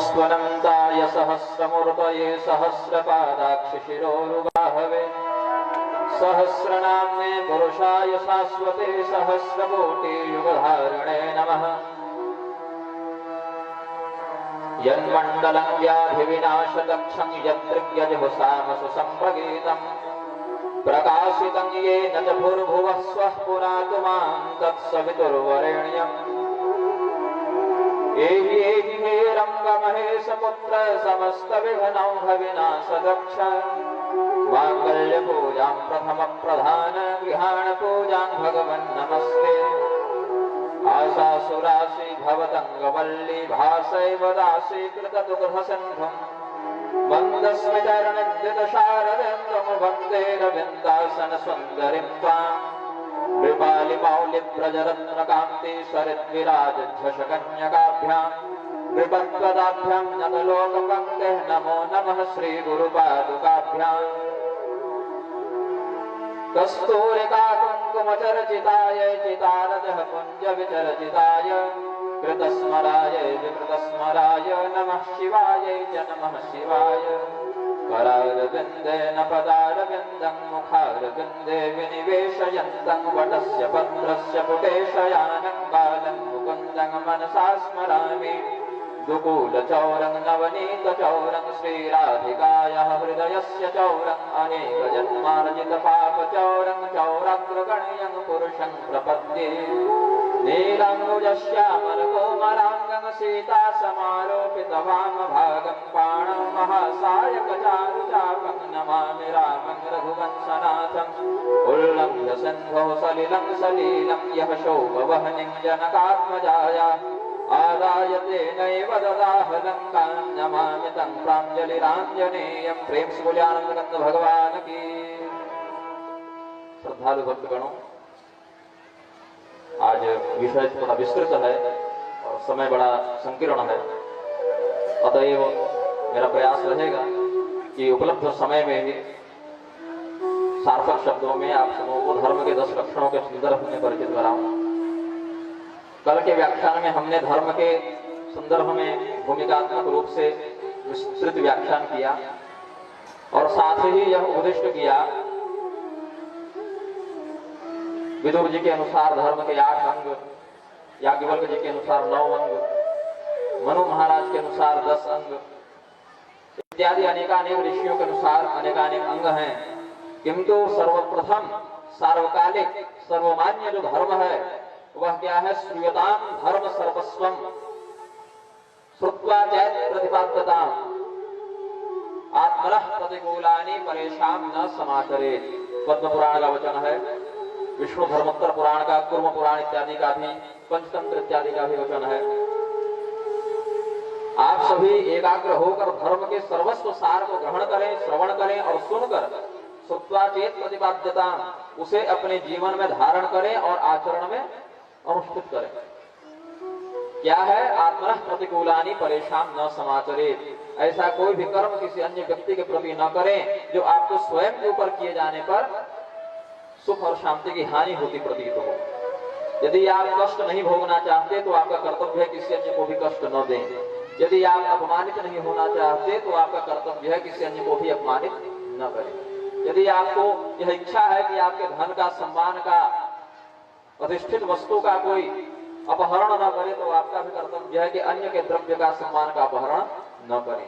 नमोऽस्त्वनन्ताय सहस्रमूर्तये सहस्रपादाक्षशिरोरुबाहवे सहस्रनाम्ने पुरुषाय शाश्वते सहस्रकोटियुगधारिणे नमः। यन्मण्डलं व्याधिविनाशदक्षं यदृग्यजहुषामसु सम्प्रगीतम् प्रकाशितं येन च भूर्भुवः स्वः पुरातु मां तत्सवितुर्वरेण्यम्। एहि एहि हे रङ्गमहेशपुत्र समस्तविघ्नौघविनाशदक्ष माङ्गल्यपूजां प्रथमप्रधान गृहाणपूजां भगवन् नमस्ते। आशासुराशि भवतङ्गवल्ली भासैव दासीकृतदुग्धसिन्धुम् वन्दस्मि चरणद्वितशारदेन्दुं वन्दे रविन्दासनसुन्दरीं त्वाम्। नृपालिमौलिव्रजरत्नकान्ति सरिद्विराजध्वजकन्यकाभ्याम् नृपत्वदाभ्यां नतलोकपङ्क्तेः नमो नमः श्रीगुरुपादुकाभ्याम्। कस्तूरिका कुङ्कुमचर्चिताय चितारजः कुञ्जविचर्चिताय कृतस्मराय विकृतस्मराय नमः शिवाय च नमः शिवाय। करारविन्दे न पदारविन्दं मुखारविन्दे विनिवेशयन्तं वटस्य पत्रस्य पुटेशयानं बालं मुकुन्दं मनसा स्मरामि। दुकूलचौरं नवनीतचौरं श्रीराधिकायाः हृदयस्य चौरं अनेकजन्मार्जितपापचौरं चौराग्रगण्यं पुरुषं प्रपद्ये। नीलाम्बुजश्यामलकोमलाङ्गं सीतासमारोपितवामभागं पाणं महासायकचारुचापं नमामि रामं रघुवंशनाथम्। उल्लङ्घ्य सिन्धोः सलिलं सलीलं यः शोकवह्निं जनकात्मजाया आदाय तेनैव ददाह लङ्कां नमामि तं प्राञ्जलिराञ्जनेयं। प्रेम से बोले आनंदकंद भगवान की। श्रद्धालु भक्तगणों, आज विषय थोड़ा विस्तृत है और समय बड़ा संकीर्ण है, अतएव मेरा प्रयास रहेगा कि उपलब्ध समय में ही सार्थक शब्दों में आप सबों को धर्म के 10 लक्षणों के संदर्भ में परिचित कराऊं। कल के व्याख्यान में हमने धर्म के संदर्भ में भूमिकात्मक रूप से विस्तृत व्याख्यान किया और साथ ही यह उपदिष्ट किया विदुर जी के अनुसार धर्म के 8 अंग, याज्ञवल्क्य जी के अनुसार 9 अंग, मनु महाराज के अनुसार 10 अंग इत्यादि अनेकानेक ऋषियों के अनुसार अनेकानेक अंग हैं। किंतु सर्वप्रथम सार्वकालिक सर्वमान्य जो धर्म है वह क्या है? श्रूयतां धर्म सर्वस्वम् श्रुत्वा चैत् प्रतिपाद्यताम् आत्मनः प्रतिकूलानि परेषां न समाचरेत्। पद्म पुराण का वचन है, विष्णु धर्मोत्तर पुराण का, कूर्म पुराण इत्यादि का भी, पंचतंत्र इत्यादि का भी वचन है। आप सभी एकाग्र होकर धर्म के सर्वस्व सार को ग्रहण करें, श्रवण करें और सुनकर श्रुत्वा चेत् प्रतिपाद्यताम् उसे अपने जीवन में धारण करें और आचरण में अनुष्ठित करें। क्या है? आत्मनः प्रतिकूलानि परेषां न समाचरेत्। ऐसा कोई भी कर्म किसी अन्य व्यक्ति के प्रति न करें जो आपको स्वयं के ऊपर किए जाने पर सुख और शांति की हानि होती प्रतीत हो। यदि आप कष्ट नहीं भोगना चाहते तो आपका कर्तव्य है किसी अन्य को भी कष्ट न दें। यदि आप अपमानित नहीं होना चाहते तो आपका कर्तव्य है किसी अन्य को भी अपमानित न करें। यदि आपको यह इच्छा है कि आपके धन का, सम्मान का, अधिष्ठित वस्तु का कोई अपहरण न करे तो आपका भी कर्तव्य है कि अन्य के द्रव्य का, सम्मान का अपहरण न करें।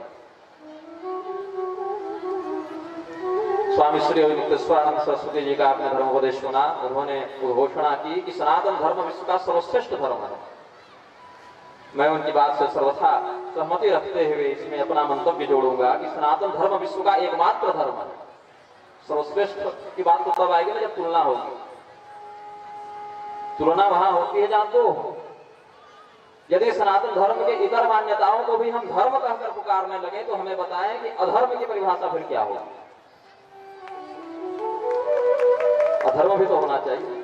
स्वामी श्री मुक्तेश्वरानंद सरस्वती जी का आपने धर्मोपदेश सुना। उन्होंने घोषणा की कि सनातन धर्म विश्व का सर्वश्रेष्ठ धर्म है। मैं उनकी बात से सर्वथा सहमति रखते हुए इसमें अपना मंतव्य जोड़ूंगा कि सनातन धर्म विश्व का एकमात्र धर्म है। सर्वश्रेष्ठ की बात तो तब आएगी ना जब तुलना होगी। तुलना वहां होती है जहां दो हो। यदि सनातन धर्म के इतर मान्यताओं को भी हम धर्म कहकर पुकारने लगे तो हमें बताएं कि अधर्म की परिभाषा फिर क्या होगी। अधर्म भी तो होना चाहिए।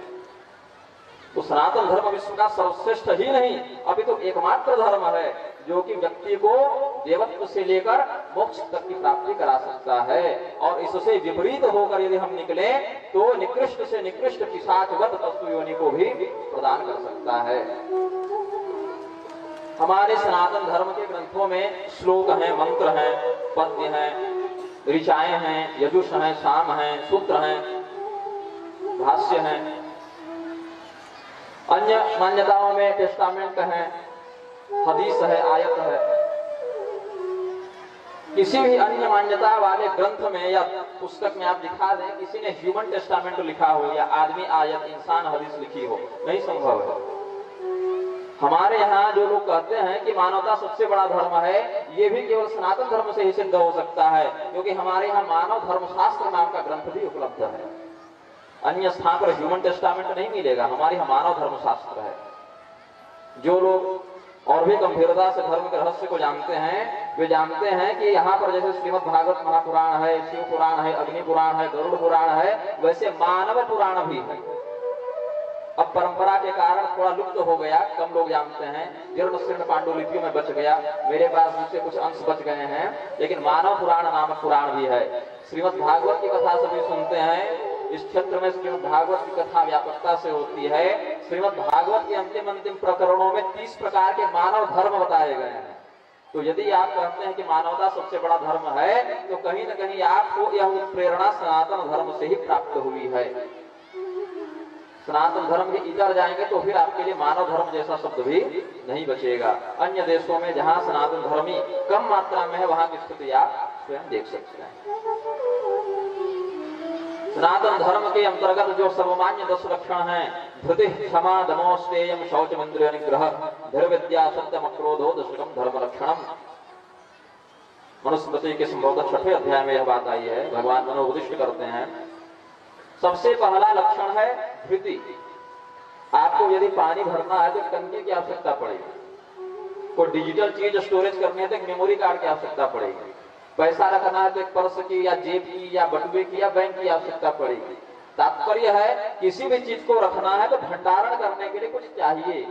तो सनातन धर्म विश्व का सर्वश्रेष्ठ ही नहीं अभी तो एकमात्र धर्म है जो कि व्यक्ति को देवत्व से लेकर मोक्ष तक की प्राप्ति करा सकता है। और इससे विपरीत होकर यदि हम निकले तो निकृष्ट से निकृष्ट पिशाचवत तत्व योनि को भी प्रदान कर सकता है। हमारे सनातन धर्म के ग्रंथों में श्लोक हैं, मंत्र हैं, पद्य हैं, ऋचाएं हैं, यजुष हैं, साम हैं, सूत्र हैं, भाष्य हैं। अन्य मान्यताओं में टेस्टामेंट है, हदीस है, आयत है। किसी भी अन्य मान्यता वाले ग्रंथ में या पुस्तक में आप दिखा दें किसी ने ह्यूमन टेस्टामेंट लिखा हो या आदमी आयत, इंसान हदीस लिखी हो, नहीं संभव है। हमारे यहाँ जो लोग कहते हैं कि मानवता सबसे बड़ा धर्म है, ये भी केवल सनातन धर्म से ही सिद्ध हो सकता है, क्योंकि हमारे यहाँ मानव धर्मशास्त्र नाम का ग्रंथ भी उपलब्ध है। अन्य स्थान पर ह्यूमन टेस्टामेंट नहीं मिलेगा, हमारे यहाँ मानव धर्मशास्त्र है। जो लोग और भी गंभीरता से धर्म के रहस्य को जानते हैं, वे जानते हैं कि यहाँ पर जैसे श्रीमद् भागवत महापुराण है, शिव पुराण है, अग्नि पुराण है, गरुड़ पुराण है, वैसे मानव पुराण भी है। अब परंपरा के कारण थोड़ा लुप्त हो गया, कम लोग जानते हैं, जीर्ण शीर्ण पांडुलिपियों में बच गया, मेरे पास उससे कुछ अंश बच गए हैं, लेकिन मानव पुराण नामक पुराण भी है। श्रीमद् भागवत की कथा सभी सुनते हैं, इस क्षेत्र में श्रीमद् भागवत की कथा व्यापकता से होती है। श्रीमद् भागवत के अंतिम प्रकरणों में 30 प्रकार के मानव धर्म बताए गए हैं। तो यदि आप कहते हैं कि मानवता सबसे बड़ा धर्म है, तो कहीं न कहीं आपको यह प्रेरणा सनातन धर्म से ही प्राप्त हुई है। सनातन धर्म के इधर जाएंगे तो फिर आपके लिए मानव धर्म जैसा शब्द भी नहीं बचेगा। अन्य देशों में जहां सनातन धर्मी कम मात्रा में है, वहां की स्थिति आप स्वयं देख सकते हैं। सनातन धर्म के अंतर्गत जो सर्वमान्य 10 लक्षण हैं, धृति, क्षमा, दमो, स्तेयम, शौचम, इंद्रिय निग्रह, धैर्यविद्या, सत्यम, अक्रोधो, दशकम धर्म लक्षणम। मनुस्मृति के संभवतः 6वें अध्याय में यह बात आई है, भगवान मनोपदिष्ट करते हैं। सबसे पहला लक्षण है धृति। आपको यदि पानी भरना है तो टंकी की आवश्यकता पड़ेगी, कोई डिजिटल चीज स्टोरेज करनी है तो मेमोरी कार्ड की आवश्यकता पड़ेगी, पैसा रखना है तो एक पर्स की या जेब की या बटुए की या बैंक की आवश्यकता पड़ेगी। तात्पर्य है किसी भी चीज को रखना है तो भंडारण करने के लिए कुछ चाहिए।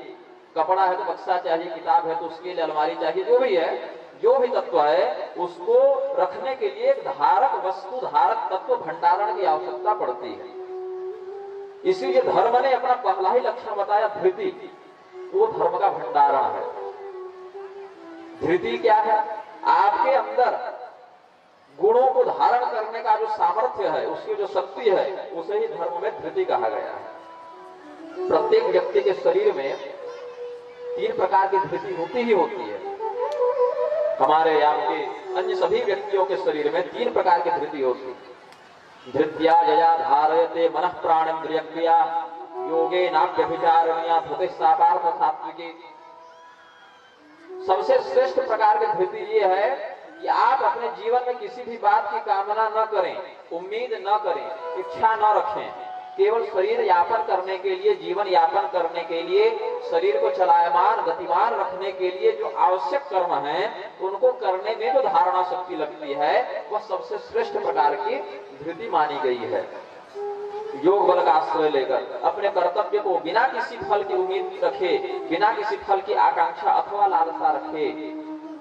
कपड़ा है तो बक्सा चाहिए, किताब है तो उसके लिए अलमारी चाहिए, जो भी है, जो भी तत्व है उसको रखने के लिए एक धारक वस्तु, धारक तत्व, भंडारण की आवश्यकता पड़ती है। इसीलिए धर्म ने अपना पहला ही लक्षण बताया धृति, वो धर्म का भंडारण है। धृति क्या है? आपके अंदर गुणों को धारण करने का जो सामर्थ्य है, उसकी जो शक्ति है, उसे ही धर्म में धृति कहा गया है। प्रत्येक व्यक्ति के शरीर में 3 प्रकार की धृति होती ही होती है। हमारे आपके अन्य सभी व्यक्तियों के शरीर में 3 प्रकार की धृति होती है। धृत्या जया धारयते मनः प्राणेन्द्रिय क्रिया योगे नाभ्यभिचारणीया धृति सापार्थ सात्विकी। सबसे श्रेष्ठ प्रकार की धृति ये है कि आप अपने जीवन में किसी भी बात की कामना न करें, उम्मीद न करें, इच्छा न रखें, केवल शरीर यापन करने के लिए, जीवन यापन करने के लिए, शरीर को चलायमान गतिमान रखने के लिए जो आवश्यक कर्म हैं, उनको करने में जो धारणा शक्ति लगती है, वह सबसे श्रेष्ठ प्रकार की धृति मानी गई है। योग बल का आश्रय लेकर अपने कर्तव्य को बिना किसी फल की उम्मीद रखे, बिना किसी फल की आकांक्षा अथवा लालसा रखे,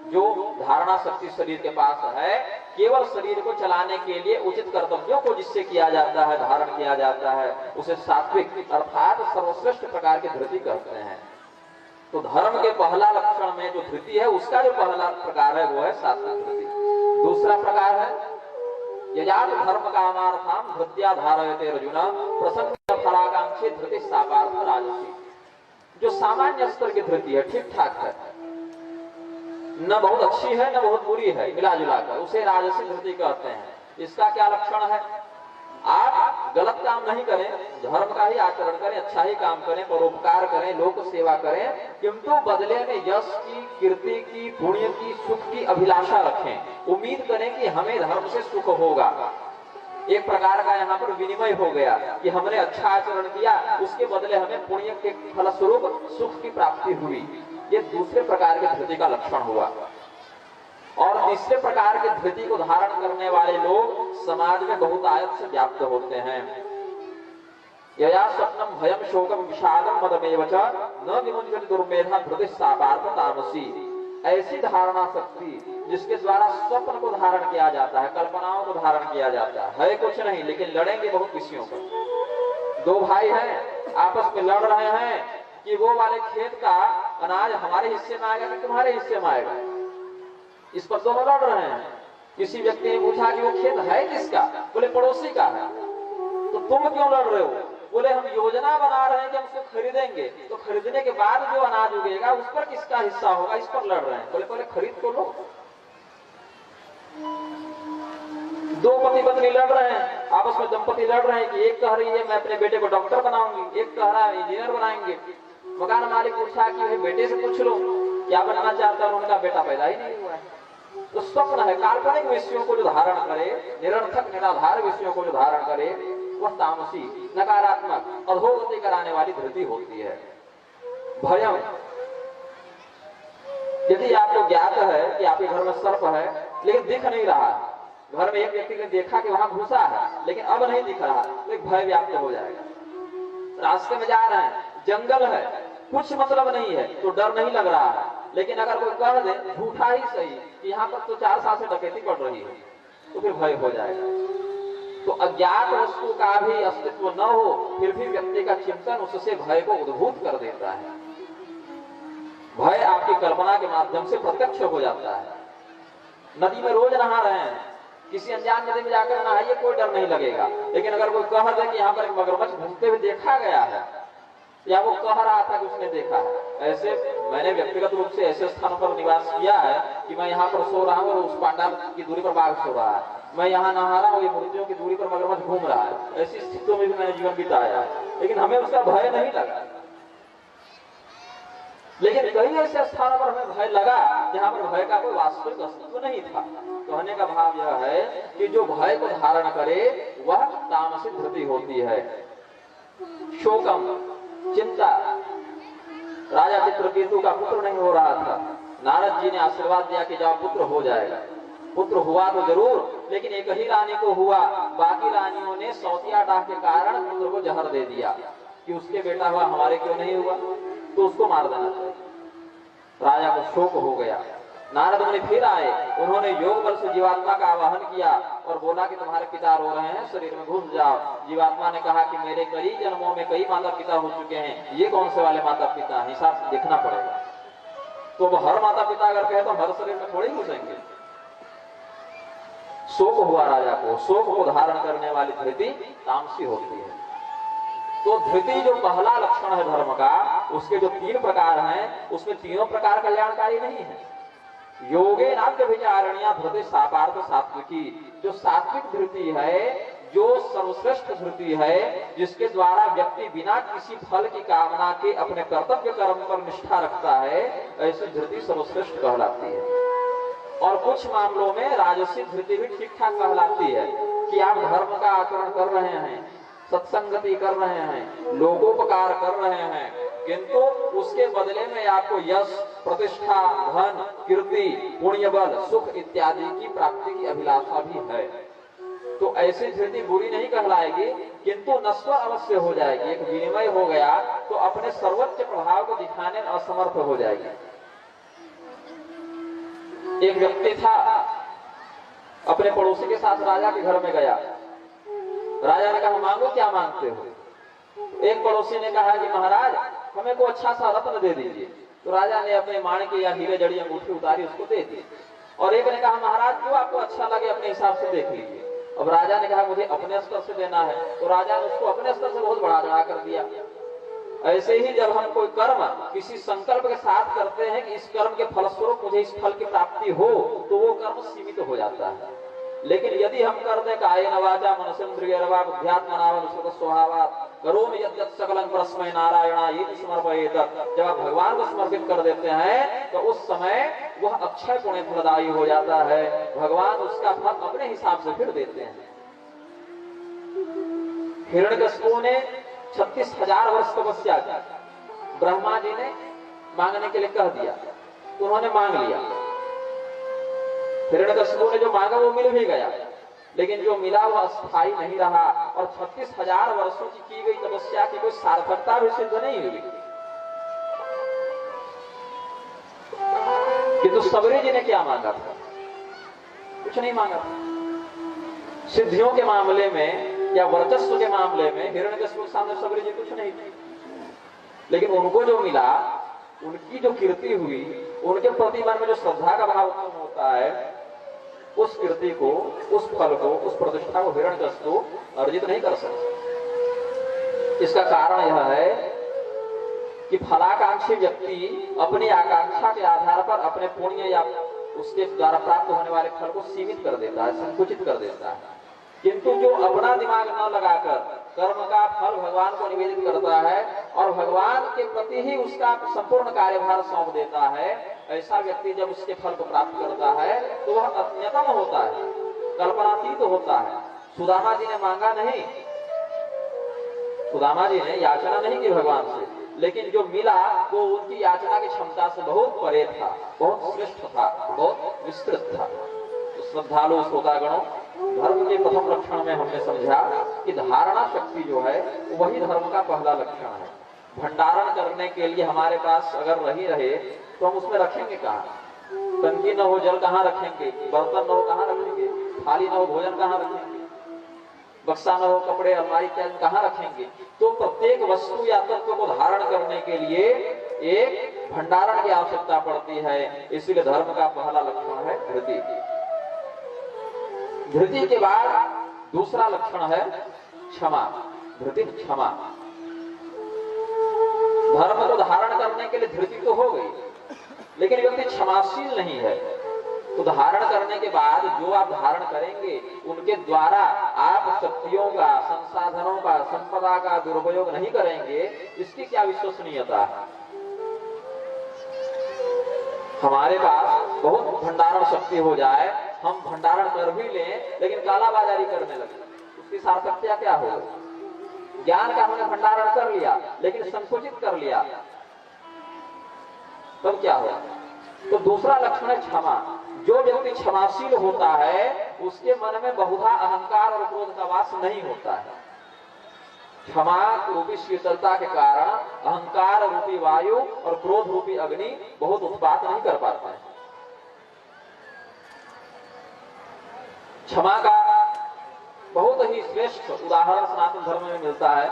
जो धारणा शक्ति शरीर के पास है, केवल शरीर को चलाने के लिए उचित कर्तव्यों को जिससे किया जाता है, धारण किया जाता है, उसे सात्विक अर्थात सर्वश्रेष्ठ प्रकार की धृति कहते हैं। तो धर्म के पहला लक्षण में जो धृति है, उसका जो पहला प्रकार है वो है सात्विक धृति। दूसरा प्रकार है यजात धर्म कामार्थाम धृत्या धारयते अर्जुन प्रसन्न फलाकांक्षी धृति सापार्थ राजसी। जो सामान्य स्तर की धृति है, ठीक ठाक है, न बहुत अच्छी है न बहुत बुरी है, मिला जुला कर, उसे राजसी धृति कहते हैं। इसका क्या लक्षण है? आप गलत काम नहीं करें, धर्म का ही आचरण करें, अच्छा ही काम करें, परोपकार करें, लोक सेवा करें, किंतु बदले में यश की, कीर्ति की, पुण्य की, सुख की अभिलाषा रखें। उम्मीद करें कि हमें धर्म से सुख होगा। एक प्रकार का यहाँ पर विनिमय हो गया कि हमने अच्छा आचरण किया, उसके बदले हमें पुण्य के फलस्वरूप सुख की प्राप्ति हुई। ये दूसरे प्रकार के धृति का लक्षण हुआ। और तीसरे प्रकार के धृति को धारण करने वाले लोग समाज में बहुतायत से व्याप्त होते हैं। यया स्वप्नम भयम शोकम विषादम मदमेव च न विमुञ्चति दुर्मेधा धृति सापार्थ तामसी। ऐसी धारणा शक्ति जिसके द्वारा स्वप्न को धारण किया जाता है, कल्पनाओं को धारण किया जाता है कुछ नहीं, लेकिन लड़ेंगे बहुत विषयों पर। 2 भाई हैं, आपस में लड़ रहे हैं कि वो वाले खेत का अनाज हमारे हिस्से में आएगा कि तुम्हारे हिस्से में आएगा? इस पर दोनों लड़ रहे हैं। किसी व्यक्ति ने पूछा कि वो खेत है किसका? बोले पड़ोसी का है। तो तुम क्यों लड़ रहे हो? बोले हम योजना बना रहे हैं कि हम उसको खरीदेंगे, तो खरीदने के बाद जो अनाज उगेगा उस पर किसका हिस्सा होगा, इस पर लड़ रहे हैं। बोले पहले खरीद तो लो। दो पति पत्नी लड़ रहे हैं, आपस में दंपति लड़ रहे हैं कि एक कह रही है मैं अपने बेटे को डॉक्टर बनाऊंगी, एक कह रहा है इंजीनियर बनाएंगे। मकान मालिक पूछा कि भाई बेटे से पूछ लो क्या बनना चाहता है, उनका बेटा पैदा ही नहीं हुआ है। तो स्वप्न है, काल्पनिक विषयों को जो धारण करे, निरर्थक निराधार विषयों को जो धारण करे, वह तामसी, नकारात्मक, अधोगति कराने वाली धृति होती है। भयम, यदि आपको ज्ञात है कि आपके घर में सर्प है लेकिन दिख नहीं रहा, घर में एक व्यक्ति ने देखा कि वहां घुसा है लेकिन अब नहीं दिख रहा, तो एक भय व्याप्त हो जाएगा। रास्ते में जा रहे हैं, जंगल है, कुछ मतलब नहीं है तो डर नहीं लग रहा है, लेकिन अगर कोई कह दे झूठा ही सही कि यहाँ पर तो 4 साल से डकैती पड़ रही है, तो फिर भय हो जाएगा। तो अज्ञात वस्तु का भी अस्तित्व न हो फिर भी व्यक्ति का चिंतन उससे भय को उद्भूत कर देता है। भय आपकी कल्पना के माध्यम से प्रत्यक्ष हो जाता है। नदी में रोज नहा रहे हैं, किसी अनजान नदी में जाकर नहाइए, कोई डर नहीं लगेगा। लेकिन अगर कोई कह दे कि यहाँ पर एक मगरमच्छ घूमते हुए देखा गया है, या वो कह रहा था कि उसने देखा है, ऐसे मैंने व्यक्तिगत रूप से ऐसे स्थानों पर निवास किया है कि मैं यहाँ पर सो रहा हूँ और उस पांडाल की दूरी पर बाघ सो रहा है, मैं यहाँ नहा रहा हूँ, ये मूर्तियों की दूरी पर मगरमच्छ घूम रहा है। ऐसी स्थितियों में भी मैंने जीवन बिताया है, लेकिन हमें उसका भय नहीं लगा। लेकिन कई ऐसे स्थानों पर हमें भय लगा जहां पर भय का कोई वास्तविक अस्तित्व नहीं था। कहने का भाव यह है कि जो भय को धारण करे वह तामसिक धृति होती है। शोकम, चिंता, राजा चित्रकेतु का पुत्र नहीं हो रहा था, नारद जी ने आशीर्वाद दिया कि जाओ पुत्र हो जाएगा। पुत्र हुआ तो जरूर, लेकिन एक ही रानी को हुआ, बाकी रानियों ने सौतिया डाह के कारण पुत्र को जहर दे दिया कि उसके बेटा हुआ, हमारे क्यों नहीं हुआ, तो उसको मार देना चाहिए। राजा को शोक हो गया। नारद मुनि फिर आए, उन्होंने योग बल से जीवात्मा का आवाहन किया और बोला कि तुम्हारे पिता रो रहे हैं, शरीर में घुस जाओ। जीवात्मा ने कहा कि मेरे कई जन्मों में कई माता पिता हो चुके हैं, ये कौन से वाले माता पिता, हिसाब से देखना पड़ेगा। तो वो हर माता पिता अगर कहे तो हर शरीर में थोड़ी घुसेंगे। शोक हुआ राजा को, शोक को धारण करने वाली धृति तामसी होती है। तो धृति जो पहला लक्षण है धर्म का, उसके जो 3 प्रकार हैं, उसमें तीनों प्रकार कल्याणकारी नहीं है। योगे नाद्य विचारणिया धृति सापार्थ सात्विकी, जो सात्विक धृति है, जो सर्वश्रेष्ठ धृति है, जिसके द्वारा व्यक्ति बिना किसी फल की कामना के अपने कर्तव्य कर्म पर निष्ठा रखता है, ऐसी धृति सर्वश्रेष्ठ कहलाती है। और कुछ मामलों में राजसिक धृति भी ठीक ठाक कहलाती है कि आप धर्म का आचरण कर रहे हैं, सत्संगति कर रहे हैं, लोकोपकार कर रहे हैं, किंतु उसके बदले में आपको यश, प्रतिष्ठा, धन, कीर्ति, पुण्य बल, सुख इत्यादि की प्राप्ति की अभिलाषा भी है, तो ऐसी धृति बुरी नहीं कहलाएगी, किंतु नश्वर अवश्य हो जाएगी। एक विनिमय हो गया तो अपने सर्वोच्च प्रभाव को दिखाने में असमर्थ हो जाएगी। एक व्यक्ति था, अपने पड़ोसी के साथ राजा के घर में गया। राजा ने कहा मांगो, क्या मांगते हो? एक पड़ोसी ने कहा कि महाराज हमें को अच्छा सा रत्न दे दीजिए। तो राजा ने अपने माणिक या हीरे जड़ी अंगूठी उतारी, उसको दे दी। और एक ने कहा महाराज जो आपको अच्छा लगे अपने हिसाब से देख लीजिए। अब राजा ने कहा मुझे अपने स्तर से देना है, तो राजा ने उसको अपने स्तर से बहुत बढ़ा चढ़ा कर दिया। ऐसे ही जब हम कोई कर्म किसी संकल्प के साथ करते हैं कि इस कर्म के फलस्वरूप मुझे इस फल की प्राप्ति हो, तो वो कर्म सीमित हो जाता है। लेकिन यदि हम कर दें कायेन वाचा मनसेन्द्रियर्वा बुद्ध्यात्मना स्वभावात् करोमि यद्यत् सकलं परस्मै नारायणाय समर्पयेत, जब आप भगवान को समर्पित कर देते हैं तो उस समय वह अक्षय पुण्य फलदायी हो जाता है। भगवान उसका फल अपने हिसाब से फिर देते हैं। हिरण्यकशिपु ने 36,000 वर्ष तपस्या की, ब्रह्मा जी ने मांगने के लिए कह दिया, उन्होंने मांग लिया। हिरण्यकशिपु ने जो मांगा वो मिल भी गया, लेकिन जो मिला वह अस्थायी नहीं रहा और 36,000 वर्षों की गई तपस्या की कोई सार्थकता भी सिद्ध नहीं हुई। किंतु सबरी जी ने क्या मांगा था? कुछ नहीं मांगा था। सिद्धियों के मामले में या वर्चस्व के मामले में हिरण्यकशिपु के सामने सबरी जी कुछ नहीं थी, लेकिन उनको जो मिला उनकी जो कीर्ति हुई, उनके प्रति मन में जो श्रद्धा का भाव उत्पन्न होता है, उस कीर्ति को, उस फल को, उस प्रतिष्ठा को हिरण्यकशिपु अर्जित नहीं कर सकते। इसका कारण यह है कि फलाकांक्षी व्यक्ति अपनी आकांक्षा के आधार पर अपने पुण्य या उसके द्वारा प्राप्त होने वाले फल को सीमित कर देता है, संकुचित कर देता है। किंतु जो अपना दिमाग न लगाकर कर्म का फल भगवान को निवेदित करता है और भगवान के प्रति ही उसका संपूर्ण कार्यभार सौंप देता है, ऐसा व्यक्ति जब उसके फल को प्राप्त करता है तो वह अत्यतम होता है, कल्पनातीत होता है। सुदामा जी ने मांगा नहीं, सुदामा जी ने याचना नहीं की भगवान से, लेकिन जो मिला वो उनकी याचना की क्षमता से बहुत परे था, बहुत श्रेष्ठ था, बहुत विस्तृत था। तो श्रद्धालु श्रोतागणों, धर्म के प्रथम लक्षण में हमने समझा कि धारणा शक्ति जो है वही धर्म का पहला लक्षण है। भंडारण करने के लिए हमारे पास अगर रही रहे तो हम उसमें रखेंगे कहाँ? टंकी न हो जल कहाँ रखेंगे, बर्तन न हो कहाँ रखेंगे, थाली न हो भोजन कहाँ रखेंगे, बक्सा न हो कपड़े अलमारी इत्यादि कहाँ रखेंगे? तो प्रत्येक वस्तु या तत्व को धारण करने के लिए एक भंडारण की आवश्यकता पड़ती है। इसलिए धर्म का पहला लक्षण है धृति। धृति के बाद दूसरा लक्षण है क्षमा। धृति क्षमा। धर्म को धारण करने के लिए धृति तो हो गई, लेकिन व्यक्ति क्षमाशील नहीं है। तो धारण करने के बाद जो आप धारण करेंगे उनके द्वारा आप शक्तियों का, संसाधनों का, संपदा का दुरुपयोग नहीं करेंगे, इसकी क्या विश्वसनीयता है? हमारे पास बहुत भंडारण शक्ति हो जाए, हम भंडारण कर भी लें लेकिन कालाबाजारी करने लगे, उसकी सार्थकता क्या होगी? ज्ञान का हमने भंडारण कर लिया लेकिन संकुचित कर लिया, तब क्या होगा? तो दूसरा लक्षण है क्षमा। जो व्यक्ति क्षमाशील होता है उसके मन में बहुधा अहंकार और क्रोध का वास नहीं होता है। क्षमा रूपी शीतलता के कारण अहंकार रूपी वायु और क्रोध रूपी अग्नि बहुत उत्पात नहीं कर पाता है। क्षमा का बहुत ही श्रेष्ठ उदाहरण सनातन धर्म में मिलता है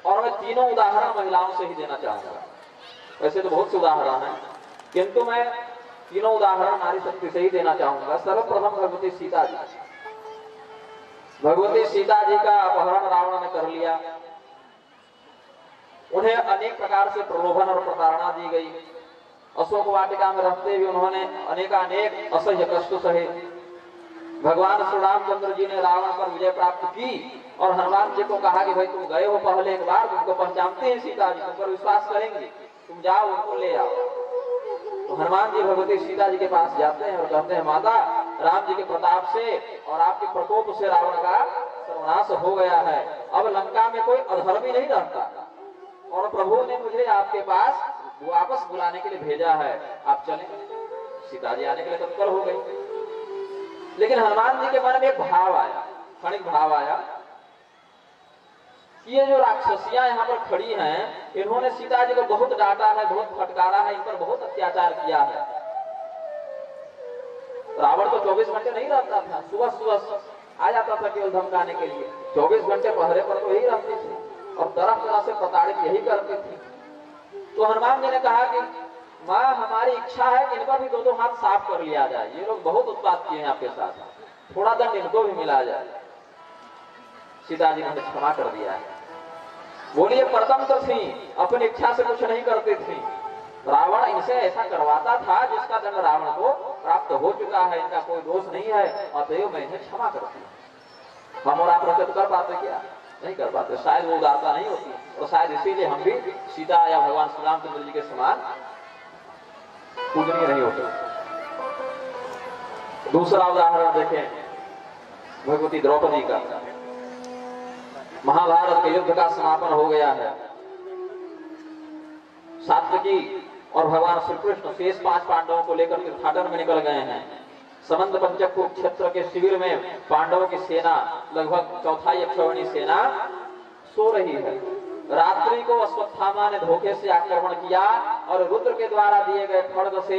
और मैं तीनों उदाहरण महिलाओं से ही देना चाहूंगा। वैसे तो बहुत से उदाहरण हैं, किंतु मैं तीनों उदाहरण नारी शक्ति से ही देना चाहूंगा। सर्वप्रथम भगवती सीता जी। भगवती सीता जी का अपहरण रावण ने कर लिया, उन्हें अनेक प्रकार से प्रलोभन और प्रताड़ना दी गई। अशोक वाटिका में रहते हुए उन्होंने अनेक असह्य कष्ट सहे। भगवान श्री रामचंद्र जी ने रावण पर विजय प्राप्त की और हनुमान जी को कहा कि भाई तुम गए हो पहले एक बार, तुमको पहचानते हैं सीता जी, तुम पर विश्वास करेंगे, तुम जाओ उनको ले आओ। तो हनुमान जी भगवती सीता जी के पास जाते हैं और कहते हैं, माता, राम जी के प्रताप से और आपके प्रकोप से रावण का सर्वनाश हो गया है, अब लंका में कोई अधर्मी नहीं रहता और प्रभु ने मुझे आपके पास वापस बुलाने के लिए भेजा है, आप चलें। सीता जी आने के लिए तत्पर हो गई, लेकिन हनुमान जी के मन में एक भाव आया, क्षणिक भाव आया कि ये जो राक्षसियां यहाँ पर खड़ी हैं, इन्होंने सीता जी को बहुत डांटा है, बहुत फटकारा है, इन पर बहुत अत्याचार किया है। रावण तो 24 घंटे नहीं रहता था, सुबह सुबह आ जाता था केवल धमकाने के लिए, 24 घंटे पहरे पर तो यही रहती थी और तरह तरह से प्रताड़ित यही करती थी। तो हनुमान जी ने कहा कि माँ, हमारी इच्छा है कि इन पर भी दो हाथ साफ कर लिया जाए, ये लोग बहुत उत्पात किए हैं आपके साथ, थोड़ा दंड इनको भी मिला जाए। सीता जी ने क्षमा कर दिया है। बोलिए, परतंत्र थी, अपनी इच्छा से कुछ नहीं करती थी, रावण इनसे ऐसा करवाता था जिसका दंड रावण को प्राप्त हो चुका है, इनका कोई दोष नहीं है, अतएव मैं इन्हें क्षमा करती हूँ। हम और आप रक्षित कर पाते क्या? नहीं कर पाते, शायद वो उदारता नहीं होती और शायद इसीलिए हम भी सीता या भगवान श्री रामचंद्र जी के समान पूजनीय नहीं होते। दूसरा उदाहरण देखें भगवती द्रौपदी का। महाभारत के युद्ध का समापन हो गया है, सात्विकी और भगवान श्री कृष्ण शेष 5 पांडवों को लेकर तीर्थाटन में निकल गए हैं। समंत पंचक कुरुक्षेत्र के शिविर में पांडवों की सेना, लगभग चौथाई अक्षौहिणी सेना सो रही है। रात्रि को अश्वत्थामा ने धोखे से आक्रमण किया और रुद्र के द्वारा दिए गए खड्ग से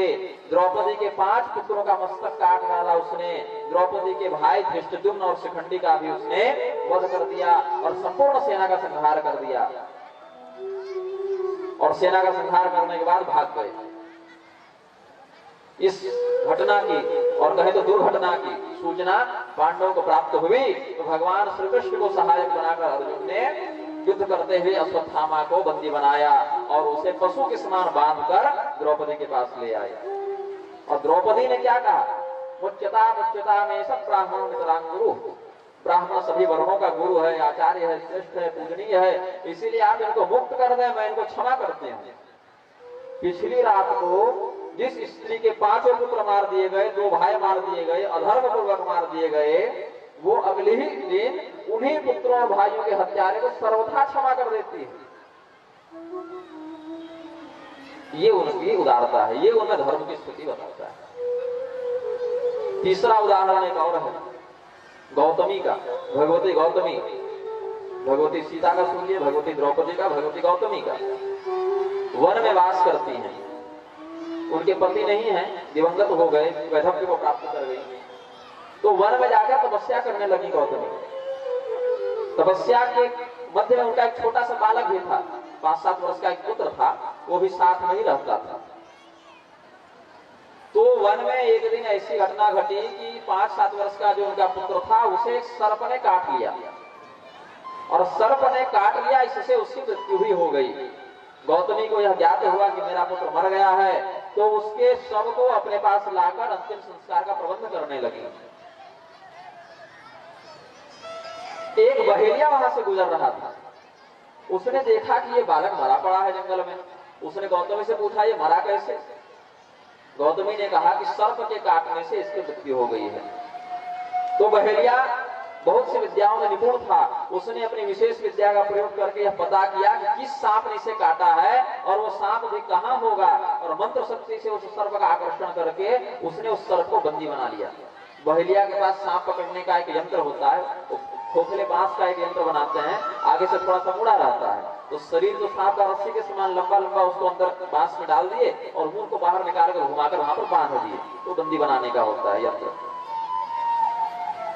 द्रौपदी के 5 पुत्रों का मस्तक काट डाला उसने। द्रौपदी के भाई धृष्टद्युम्न और शिखंडी का भी उसने वध कर दिया और संपूर्ण सेना का संहार कर दिया। और सेना का संहार करने के बाद भाग गए। इस घटना की और कहे तो दुर्घटना की सूचना पांडवों को प्राप्त हुई तो भगवान श्री कृष्ण को सहायक बनाकर अर्जुन ने युद्ध करते हुए अश्वत्थामा को बंदी बनाया और उसे पशु के समान बांधकर द्रौपदी के पास ले आए। और द्रौपदी ने क्या कहा, मुच्यता में सब ब्राह्मण मित्रांग गुरु, ब्राह्मण सभी वर्णों का गुरु है, आचार्य है, श्रेष्ठ है, पूजनीय है, इसीलिए आप इनको मुक्त कर दें, मैं इनको क्षमा करते हूँ। पिछली रात को जिस स्त्री के 5 पुत्र मार दिए गए, 2 भाई मार दिए गए, अधर्म पूर्वक मार दिए गए, वो अगले ही दिन उन्हीं पुत्रों और भाइयों के हत्यारे को सर्वथा क्षमा कर देती है। ये उनकी उदारता है, ये उनमें धर्म की स्थिति बताता है। तीसरा उदाहरण एक और है गौतमी का, भगवती गौतमी, भगवती सीता का सुनिए, भगवती द्रौपदी का, भगवती गौतमी का। वन में वास करती हैं, उनके पति नहीं है, दिवंगत हो गए, वैधव्य को प्राप्त कर गई, तो वन में जाकर तपस्या करने लगी गौतमी। तपस्या के मध्य में उनका एक छोटा सा बालक भी था, 5-7 वर्ष का एक पुत्र था, वो भी साथ में ही रहता था। तो वन में एक दिन ऐसी घटना घटी कि 5-7 वर्ष का जो उनका पुत्र था उसे एक सर्प ने काट लिया, और सर्प ने काट लिया, इससे उसकी मृत्यु भी हो गई। गौतमी को यह ज्ञात हुआ कि मेरा पुत्र मर गया है, तो उसके शव को अपने पास लाकर अंतिम संस्कार का प्रबंध करने लगी। एक बहेलिया वहां से गुजर रहा था, उसने देखा कि ये बालक मरा पड़ा है जंगल में। उसने गौतमी से पूछा, ये मरा कैसे? गौतमी ने कहा कि सर्प के काटने से इसकी मृत्यु हो गई है। तो बहेलिया बहुत सी विद्याओं में निपुण था, उसने अपनी विशेष विद्या का प्रयोग करके यह पता किया कि किस सांप ने इसे काटा है और वो सांप भी कहां होगा, और मंत्र शक्ति से उस सर्प का आकर्षण करके उसने उस सर्प को बंदी बना लिया। बहेलिया के पास सांप पकड़ने का एक यंत्र होता है, खोखले बांस का एक यंत्र बनाते हैं, आगे से थोड़ा सा मुड़ा रहता है, तो शरीर जो सांप का रस्सी के समान लंबा लंबा उसको अंदर बांस में डाल दिए और मुंह को बाहर निकाल कर घुमाकर वहां पर बांध दिए, तो बंदी बनाने का होता है यंत्र।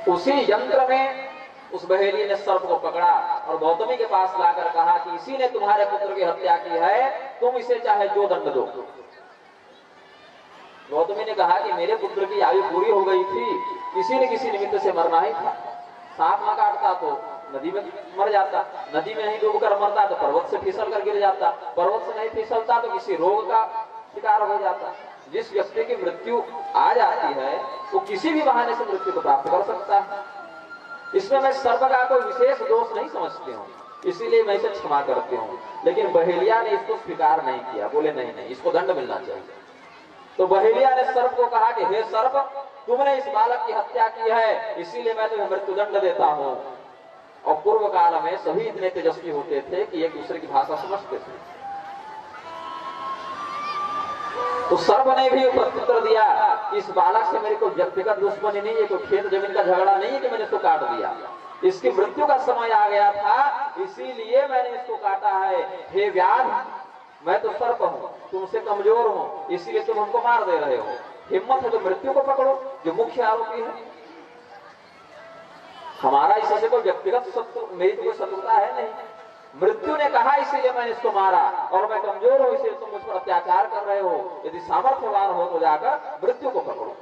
उसी यंत्र में उस बहेली ने सर्प को पकड़ा और गौतमी के पास लाकर कहा कि इसी ने तुम्हारे पुत्र की हत्या की है, तुम इसे चाहे जो दंड दो। गौतमी ने कहा कि मेरे पुत्र की आयु पूरी हो गई थी, किसी न किसी निमित्त से मरना ही था। सांप न काटता तो नदी में मर जाता, नदी में नहीं डूबकर मरता तो पर्वत से फिसल कर गिर जाता, पर्वत से नहीं फिसलता तो किसी रोग का शिकार हो जाता। जिस व्यक्ति की मृत्यु आ जाती है वो किसी भी बहाने से मृत्यु को प्राप्त कर सकता है। इसमें मैं सर्प का कोई विशेष दोष नहीं समझती हूँ, इसीलिए मैं इसे क्षमा करती हूँ। लेकिन बहेलिया ने इसको स्वीकार नहीं किया, बोले नहीं नहीं, इसको दंड मिलना चाहिए। तो बहेलिया ने सर्प को कहा कि हे सर्प, तुमने इस बालक की हत्या की है, इसीलिए मैं तुम्हें मृत्युदंड देता हूँ। और पूर्व काल में सभी इतने तेजस्वी होते थे कि एक दूसरे की भाषा समझते थे। तो सर्प ने भी उत्तर दिया, इस बालक से मेरे को व्यक्तिगत दुश्मनी नहीं है, कोई खेत जमीन का झगड़ा नहीं है कि मैंने इसको काट दिया, इसकी मृत्यु का समय आ गया था इसीलिए मैंने इसको काटा है। हे व्याध, मैं तो सर्प हूँ, तुमसे कमजोर हूँ, इसीलिए तुम हमको मार दे रहे हो। हिम्मत है तो मृत्यु को पकड़ो जो मुख्य आरोपी है। हमारा इससे कोई व्यक्तिगत शत्रु, मेरी तो कोई शत्रुता है नहीं। मृत्यु ने कहा इसीलिए मैंने इसको मारा, और मैं कमजोर हूं इसलिए तुम मुझ पर अत्याचार कर रहे हो। यदि सामर्थ्यवान हो तो जाकर मृत्यु को पकड़ो।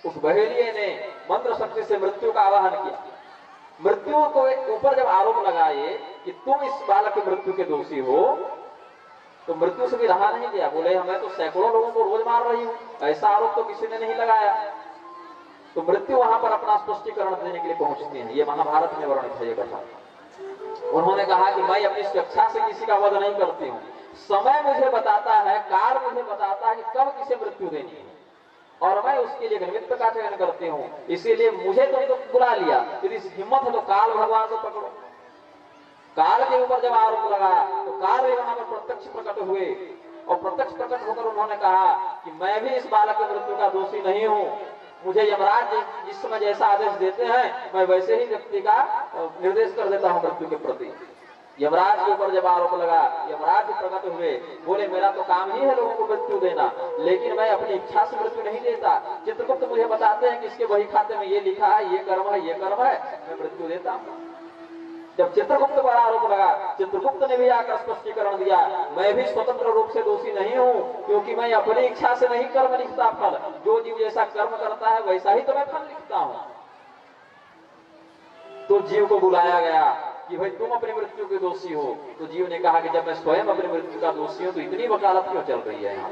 उस बहेलिये ने मंत्र शक्ति से मृत्यु का आवाहन किया। मृत्यु को ऊपर जब आरोप लगाए कि तुम इस बालक की मृत्यु के दोषी हो, तो मृत्यु से भी रहा नहीं गया, बोले मैं तो सैकड़ों लोगों को रोज मार रही हूं, ऐसा आरोप तो किसी ने नहीं लगाया। तो मृत्यु वहां पर अपना स्पष्टीकरण देने के लिए पहुंचती है। ये महाभारत में वर्णित है ये कथा। उन्होंने कहा कि मैं अपनी स्वेच्छा से किसी का वध नहीं करती हूँ, समय मुझे बताता है, काल मुझे बताता है कि कब किसे मृत्यु देनी है, और मैं उसके लिए निमित्त का चयन करती हूँ। इसीलिए मुझे तो बुला लिया, यदि हिम्मत है तो काल भगवान को पकड़ो। काल के ऊपर जब आरोप लगा तो काल भी वहां पर प्रत्यक्ष प्रकट हुए, और प्रत्यक्ष प्रकट होकर उन्होंने कहा कि मैं भी इस बालक की मृत्यु का दोषी नहीं हूँ। मुझे यमराज जिस समय जैसा आदेश देते हैं मैं वैसे ही व्यक्ति का निर्देश कर देता हूँ मृत्यु के प्रति। यमराज के ऊपर जब आरोप लगा, यमराज प्रकट हुए, बोले मेरा तो काम ही है लोगों को मृत्यु देना, लेकिन मैं अपनी इच्छा से मृत्यु नहीं देता। चित्रगुप्त मुझे बताते हैं कि इसके वही खाते में ये लिखा है, ये कर्म है, ये कर्म है, मैं मृत्यु देता हूँ। जब चित्रगुप्त पर आरोप लगा, चित्रगुप्त ने भी आकर स्पष्टीकरण दिया, मैं भी स्वतंत्र रूप से दोषी नहीं हूँ, क्योंकि मैं अपनी इच्छा से नहीं कर्म लिखता फल, जो जीव जैसा कर्म करता है वैसा ही तो मैं फल लिखता हूँ। तो जीव को बुलाया गया कि भाई तुम अपनी मृत्यु के दोषी हो। तो जीव ने कहा कि जब मैं स्वयं अपनी मृत्यु का दोषी हूं तो इतनी वकालत क्यों चल रही है यहाँ।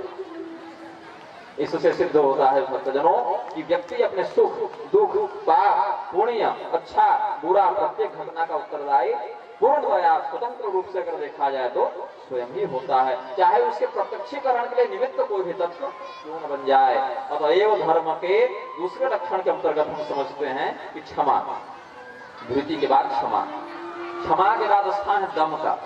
इससे सिद्ध होता है भक्तजनों कि व्यक्ति अपने सुख दुख पाप पुण्य अच्छा बुरा प्रत्येक घटना का उत्तरदायी पूर्णतया स्वतंत्र रूप से अगर देखा जाए तो स्वयं ही होता है, चाहे उसके प्रत्यक्षीकरण के लिए निमित्त कोई भी तत्व क्यों न बन जाए। अतएव धर्म के दूसरे लक्षण के अंतर्गत हम समझते हैं कि क्षमा, धृति के बाद क्षमा, क्षमा के बाद स्थान है दम का।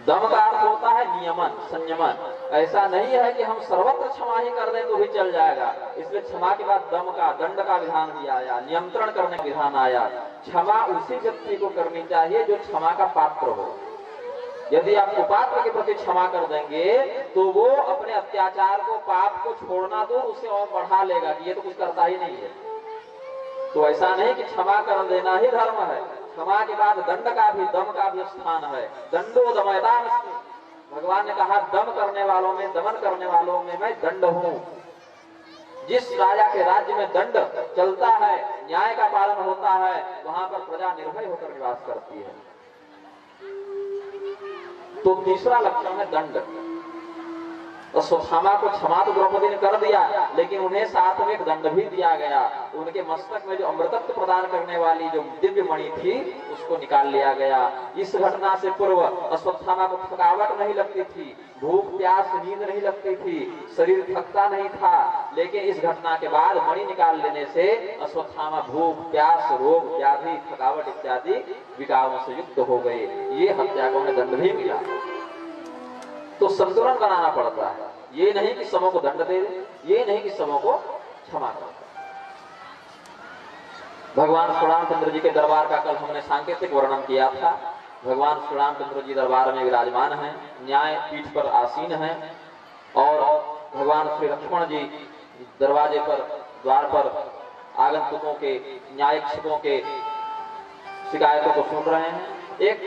दम का अर्थ होता है नियमन संयमन। ऐसा नहीं है कि हम सर्वत्र क्षमा ही कर दें तो भी चल जाएगा, इसलिए क्षमा के बाद दम का दंड का विधान भी आया, नियंत्रण करने का विधान आया। क्षमा उसी व्यक्ति को करनी चाहिए जो क्षमा का पात्र हो। यदि आप कुपात्र के प्रति क्षमा कर देंगे तो वो अपने अत्याचार को पाप को छोड़ना दूर उसे और बढ़ा लेगा कि ये तो कुछ करता ही नहीं है। तो ऐसा नहीं कि क्षमा कर देना ही धर्म है, क्षमा के बाद दंड का भी दम का भी स्थान है। दंडो दमयताम, भगवान ने कहा दम करने वालों में दमन करने वालों में मैं दंड हूँ। जिस राजा के राज्य में दंड चलता है, न्याय का पालन होता है, वहां पर प्रजा निर्भय होकर निवास करती है। तो तीसरा लक्षण है दंड। तो अश्वत्थामा को क्षमा तो द्रौपदी ने कर दिया, लेकिन उन्हें साथ में एक दंड भी दिया गया। उनके मस्तक में जो अमृतत्व प्रदान करने वाली जो दिव्य मणि थी उसको निकाल लिया गया। इस घटना से पूर्व अश्वत्थामा को थकावट नहीं लगती थी, भूख प्यास नींद नहीं लगती थी, शरीर थकता नहीं था, लेकिन इस घटना के बाद मणि निकाल लेने से अश्वत्थामा भूख प्यास रोग व्याधि थकावट इत्यादि विकारों से युक्त हो गए। ये हत्या को उन्हें दंड भी मिला। तो संतुलन बनाना पड़ता है, ये नहीं कि सबों को दंड दे, ये नहीं कि सबों को क्षमा कर। भगवान श्री रामचंद्र जी के दरबार का कल हमने सांकेतिक वर्णन किया था। भगवान श्री रामचंद्र जी दरबार में विराजमान हैं, न्याय पीठ पर आसीन हैं, और भगवान श्री लक्ष्मण जी दरवाजे पर द्वार पर आगंतुकों के न्यायिक्षकों के शिकायतों को सुन रहे हैं। एक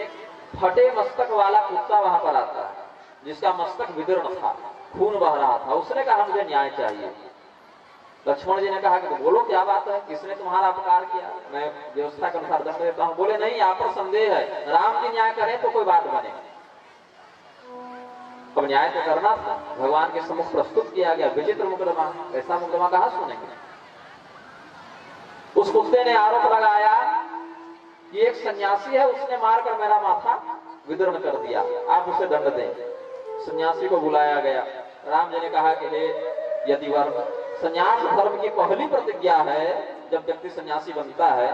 फटे मस्तक वाला कुत्ता वहां पर आता है जिसका मस्तक विदीर्ण था, खून बह रहा था। उसने कहा मुझे न्याय चाहिए। लक्ष्मण जी ने कहा कि तो बोलो क्या बात है, किसने तुम्हारा अपकार किया, मैं व्यवस्था के अनुसार दंड देता हूँ। बोले नहीं, आप पर संदेह है, राम जी न्याय करें तो कोई बात बने। अब न्याय तो करना था, भगवान के सम्मुख प्रस्तुत किया गया। विचित्र मुकदमा, ऐसा मुकदमा कहाँ सुनेंगे। उस कुत्ते ने आरोप लगाया कि एक सन्यासी है, उसने मारकर मेरा माथा विदीर्ण कर दिया, आप उसे दंड दें। सन्यासी को बुलाया गया। राम जी ने कहा कि हे यतिवर, सन्यास धर्म की पहली प्रतिज्ञा है, जब व्यक्ति सन्यासी बनता है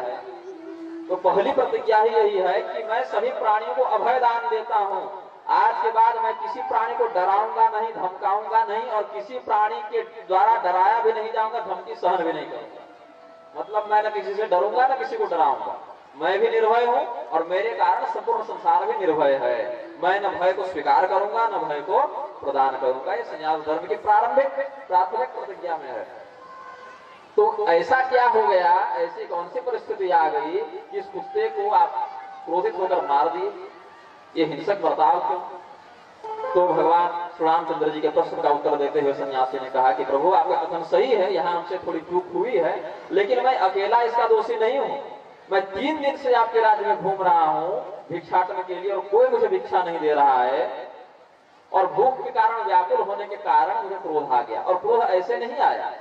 तो पहली प्रतिज्ञा ही यही है कि मैं सभी प्राणियों को अभय दान देता हूँ। आज के बाद मैं किसी प्राणी को डराऊंगा नहीं, धमकाऊंगा नहीं, और किसी प्राणी के द्वारा डराया भी नहीं जाऊंगा, धमकी सहन भी नहीं करूंगा। मतलब मैं न किसी से डरूंगा न किसी को डराऊंगा। मैं भी निर्भय हूँ और मेरे कारण संपूर्ण संसार भी निर्भय है। मैं न भय को स्वीकार करूंगा न भय को प्रदान करूंगा। ये संन्यास धर्म की प्रारंभिक प्राथमिक प्रतिज्ञा में है। तो ऐसा क्या हो गया, ऐसी कौन सी परिस्थिति आ गई कि इस कुत्ते को आप क्रोधित होकर मार दिए, ये हिंसक बर्ताव क्यों? तो भगवान श्री रामचंद्र जी के प्रश्न का उत्तर देते हुए सन्यासी ने कहा कि प्रभु आपका कथन सही है, यहाँ हमसे थोड़ी चूक हुई है, लेकिन मैं अकेला इसका दोषी नहीं हूँ। मैं 3 दिन से आपके राज्य में घूम रहा हूँ भिक्षाटन के लिए, और कोई मुझे भिक्षा नहीं दे रहा है, और भूख के कारण व्याकुल होने के कारण मुझे क्रोध आ गया। और क्रोध ऐसे नहीं आया,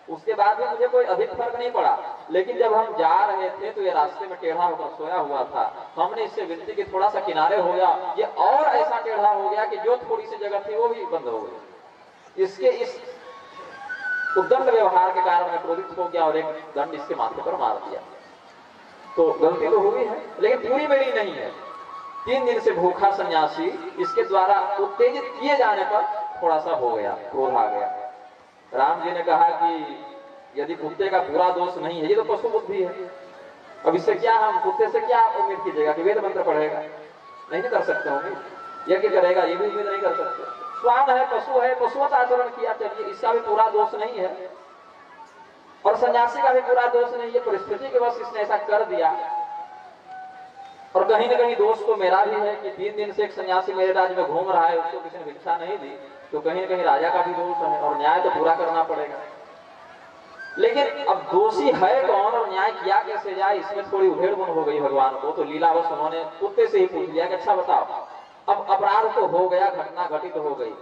उसके बाद भी मुझे कोई अधिक फर्क नहीं पड़ा, लेकिन जब हम जा रहे थे तो ये रास्ते में टेढ़ा होकर सोया हुआ था। हमने इससे विनती की थोड़ा सा किनारे हो गया, ये और ऐसा टेढ़ा हो गया कि जो थोड़ी सी जगह थी वो भी बंद हो गई। इसके इस उद्दंड व्यवहार के कारण मैं क्रोधित हो गया और एक दंड इसके माथे पर मार दिया। तो गलती तो हुई है, लेकिन पूरी मेरी नहीं है। 3 दिन से भूखा सन्यासी, इसके द्वारा उत्तेजित किए जाने पर थोड़ा सा हो गया, क्रोध आ गया। राम जी ने कहा कि यदि कुत्ते का पूरा दोष नहीं है, ये तो पशु बुद्धि है, अब इससे क्या, हम कुत्ते से क्या उम्मीद कीजिएगा कि वेद मंत्र पढ़ेगा? नहीं कर सकते होंगे, यज्ञ करेगा, ये भी उम्मीद नहीं कर सकते। स्वान है, पशुवत आचरण किया, चलिए इसका भी पूरा दोष नहीं है, और सन्यासी का भी पूरा दोष नहीं है, परिस्थिति के बस इसने ऐसा कर दिया। और कहीं ना कहीं दोष तो मेरा भी है कि 3 दिन से एक सन्यासी मेरे राज्य में घूम रहा है, उसको किसी ने भिक्षा नहीं दी, तो कहीं ना कहीं राजा का भी दोष है और न्याय तो पूरा करना पड़ेगा। लेकिन अब दोषी है कौन और न्याय किया कैसे जाए, इसमें थोड़ी उधेड़-बुन हो गई भगवान को। तो लीलावश उन्होंने कुत्ते से ही पूछ लिया कि अच्छा बताओ, अब अपराध तो हो गया, घटना घटित हो गई,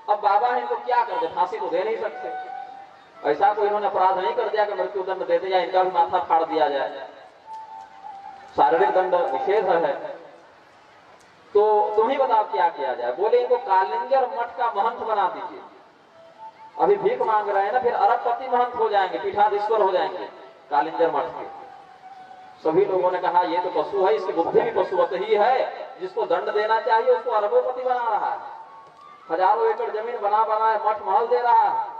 अब बाबा है इनको क्या कर दे, फांसी तो दे नहीं सकते। ऐसा कोई इन्होंने अपराध नहीं कर दिया कि मृत्यु दंड देते या इनका भी माथा फाड़ दिया जाए, शारीरिक दंड निषेध है। तो तुम ही बताओ क्या किया जाए। बोले इनको कालिंजर मठ का महंत बना दीजिए, अभी भीख मांग रहे हैं ना, फिर अरबपति महंत हो जाएंगे, पीठाधीश्वर हो जाएंगे कालिंजर मठ के। सभी लोगों ने कहा ये तो पशु है, इसकी बुद्धि भी पशुवत ही है, जिसको दंड देना चाहिए उसको अरबोपति बना रहा है, हजारों एकड़ जमीन बना मठ महल दे रहा है।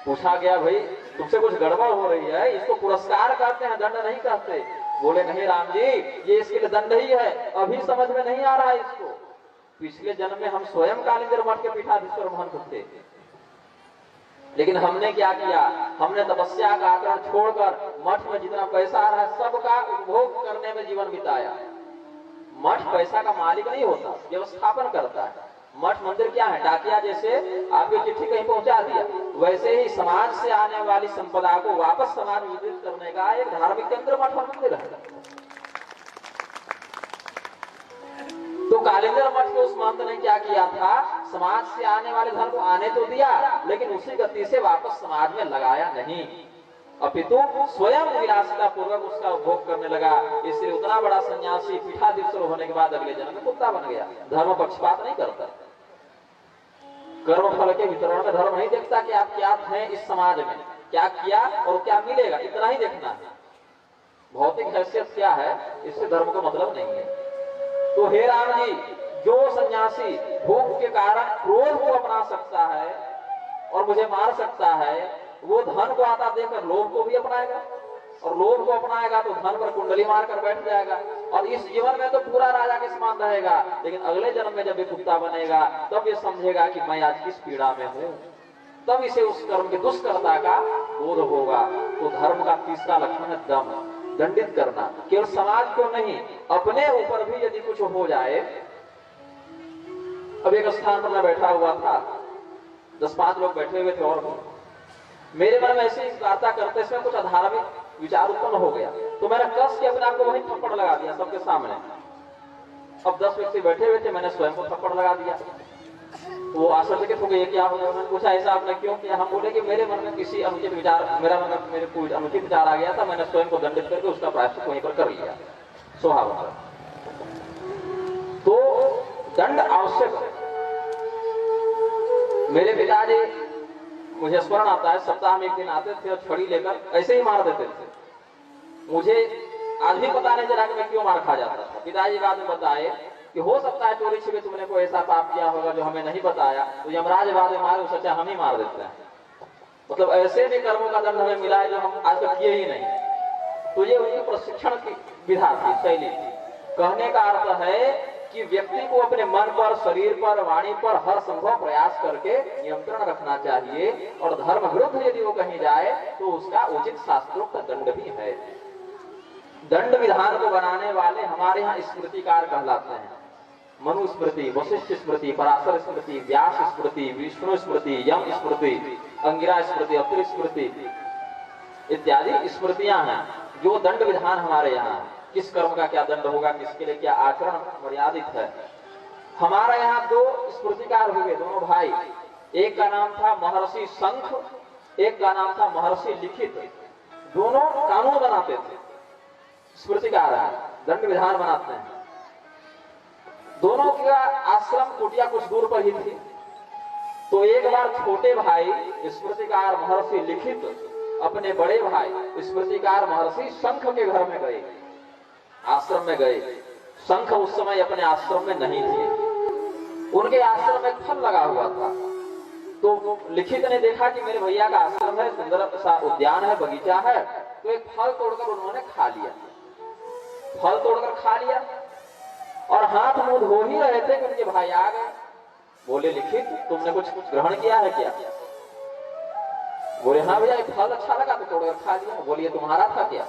पूछा गया भाई तुमसे कुछ गड़बड़ हो रही है, इसको पुरस्कार कहते हैं, दंड नहीं कहते। बोले नहीं राम जी, ये इसके लिए दंड ही है, अभी समझ में नहीं आ रहा है इसको। पिछले जन्म में हम स्वयं कालिंजर मठ के पीठाधीश्वर महंत थे, लेकिन हमने क्या किया, हमने तपस्या का आचरण छोड़कर मठ में जितना पैसा आ रहा है सबका उपभोग करने में जीवन बिताया। मठ पैसा का मालिक नहीं होता, व्यवस्थापन करता है। मठ मंदिर क्या है, डाकिया जैसे आपकी चिट्ठी कहीं पहुंचा दिया, वैसे ही समाज से आने वाली संपदा को वापस समाज में वितरित करने का एक धार्मिक केंद्र मठ और मंदिर है। तो कालिंजर मठ के उस महंत ने क्या किया था, समाज से आने वाले धन को आने तो दिया, लेकिन उसी गति से वापस समाज में लगाया नहीं, अपितु स्वयं विलासिता पूर्वक उसका उपभोग करने लगा। इसलिए उतना बड़ा सन्यासी पीठाधीश्वर होने के बाद अगले जन्म में कुत्ता बन गया। धर्म पक्षपात नहीं करता, कर्म फल के वितरण में धर्म नहीं देखता कि आप क्या हैं इस समाज में, क्या किया और क्या मिलेगा, इतना ही देखना है। भौतिक हैसियत क्या है इससे धर्म को मतलब नहीं है। तो हे राम जी, जो सन्यासी भूख के कारण क्रोध को अपना सकता है और मुझे मार सकता है, वो धन को आता देकर लोभ को भी अपनाएगा, और लोभ को अपनाएगा तो धन पर कुंडली मारकर बैठ जाएगा, और इस जीवन में तो पूरा राजा के समान रहेगा, लेकिन अगले जन्म में जब ये कुत्ता बनेगा तब ये समझेगा कि मैं आज किस पीड़ा में हूँ, तब इसे उस कर्म की दुष्कर्ता का बोध होगा। तो धर्म का तीसरा लक्षण है दम, दंडित करना। केवल समाज को नहीं, अपने ऊपर भी यदि कुछ हो जाए। अब एक स्थान पर मैं बैठा हुआ था, 10-5 लोग बैठे हुए थे, और मेरे मन में ऐसी वार्ता करते समय कुछ अधार्मिक विचार उत्पन्न हो गया, तो मैंने कस के अपने आप को वहीं थप्पड़ लगा दिया सबके सामने। अब 10 व्यक्ति बैठे हुए थे, मैंने स्वयं को थप्पड़ लगा दिया। वो आश्चर्यचकित हो गए, ये क्या हो गया। मैंने पूछा ऐसा आपने क्यों किया। हम बोले कि मेरे मन में किसी अनुचित विचार, मेरे कोई अनुचित विचार आ गया था, मैंने स्वयं को दंडित करके उसका प्रायश्चित वहीं पर कर लिया, स्वभाव है। तो दंड आवश्यक है। मेरे पिताजी, मुझे स्मरण आता है, सप्ताह में एक दिन आते थे और छड़ी लेकर ऐसे ही मार देते थे। मुझे आज भी पता नहीं चला कि मैं क्यों मार खा जाता था। पिताजी बाद में बताए कि हो सकता है चोरी छिपे तुमने कोई ऐसा पाप किया होगा जो हमें नहीं बताया, तो यमराज बाद में मारे, सच्चा हम ही मार देते हैं। मतलब ऐसे भी कर्मों का दंड हमें मिला है जो हम आज तक किए ही नहीं। तो ये उनकी प्रशिक्षण की विधा थी, शैली थी। कहने का अर्थ है कि व्यक्ति को अपने मन पर, शरीर पर, वाणी पर हर संभव प्रयास करके नियंत्रण रखना चाहिए, और धर्म विरुद्ध यदि वो कहीं जाए तो उसका उचित शास्त्रोक्त दंड भी है। दंड विधान को बनाने वाले हमारे यहाँ स्मृतिकार कहलाते हैं। मनु स्मृति, वशिष्ठ स्मृति, पराशर स्मृति, व्यास स्मृति, विष्णु स्मृति, यम स्मृति, अंगिरा स्मृति, अत्रि स्मृति इत्यादि स्मृतियां हैं जो दंड विधान हमारे यहाँ, किस कर्म का क्या दंड होगा, किसके लिए क्या आचरण मर्यादित है। हमारे यहाँ 2 स्मृतिकार हुए, दोनों भाई। एक का नाम था महर्षि शंख, एक का नाम था महर्षि लिखित। दोनों कानून बनाते थे, स्मृतिकार है, दंड विधान बनाते हैं। दोनों का आश्रम कुटिया कुछ दूर पर ही थी। तो एक बार छोटे भाई स्मृतिकार महर्षि लिखित अपने बड़े भाई स्मृतिकार महर्षि शंख के घर में गए, आश्रम में गए। शंख उस समय अपने आश्रम में नहीं थे, उनके आश्रम में फल लगा हुआ था। तो लिखित ने देखा कि मेरे भैया का आश्रम है, सुंदर सा उद्यान है, बगीचा है, तो एक फल तोड़कर उन्होंने खा लिया। फल तोड़कर खा लिया और हाथ मुंह धो ही रहे थे कि उनके भाई आ गए। बोले लिखित, तुमने कुछ ग्रहण किया है क्या? बोले हाँ भैया, फल अच्छा लगा तो तोड़कर खा लिया। बोलिए तुम्हारा था क्या?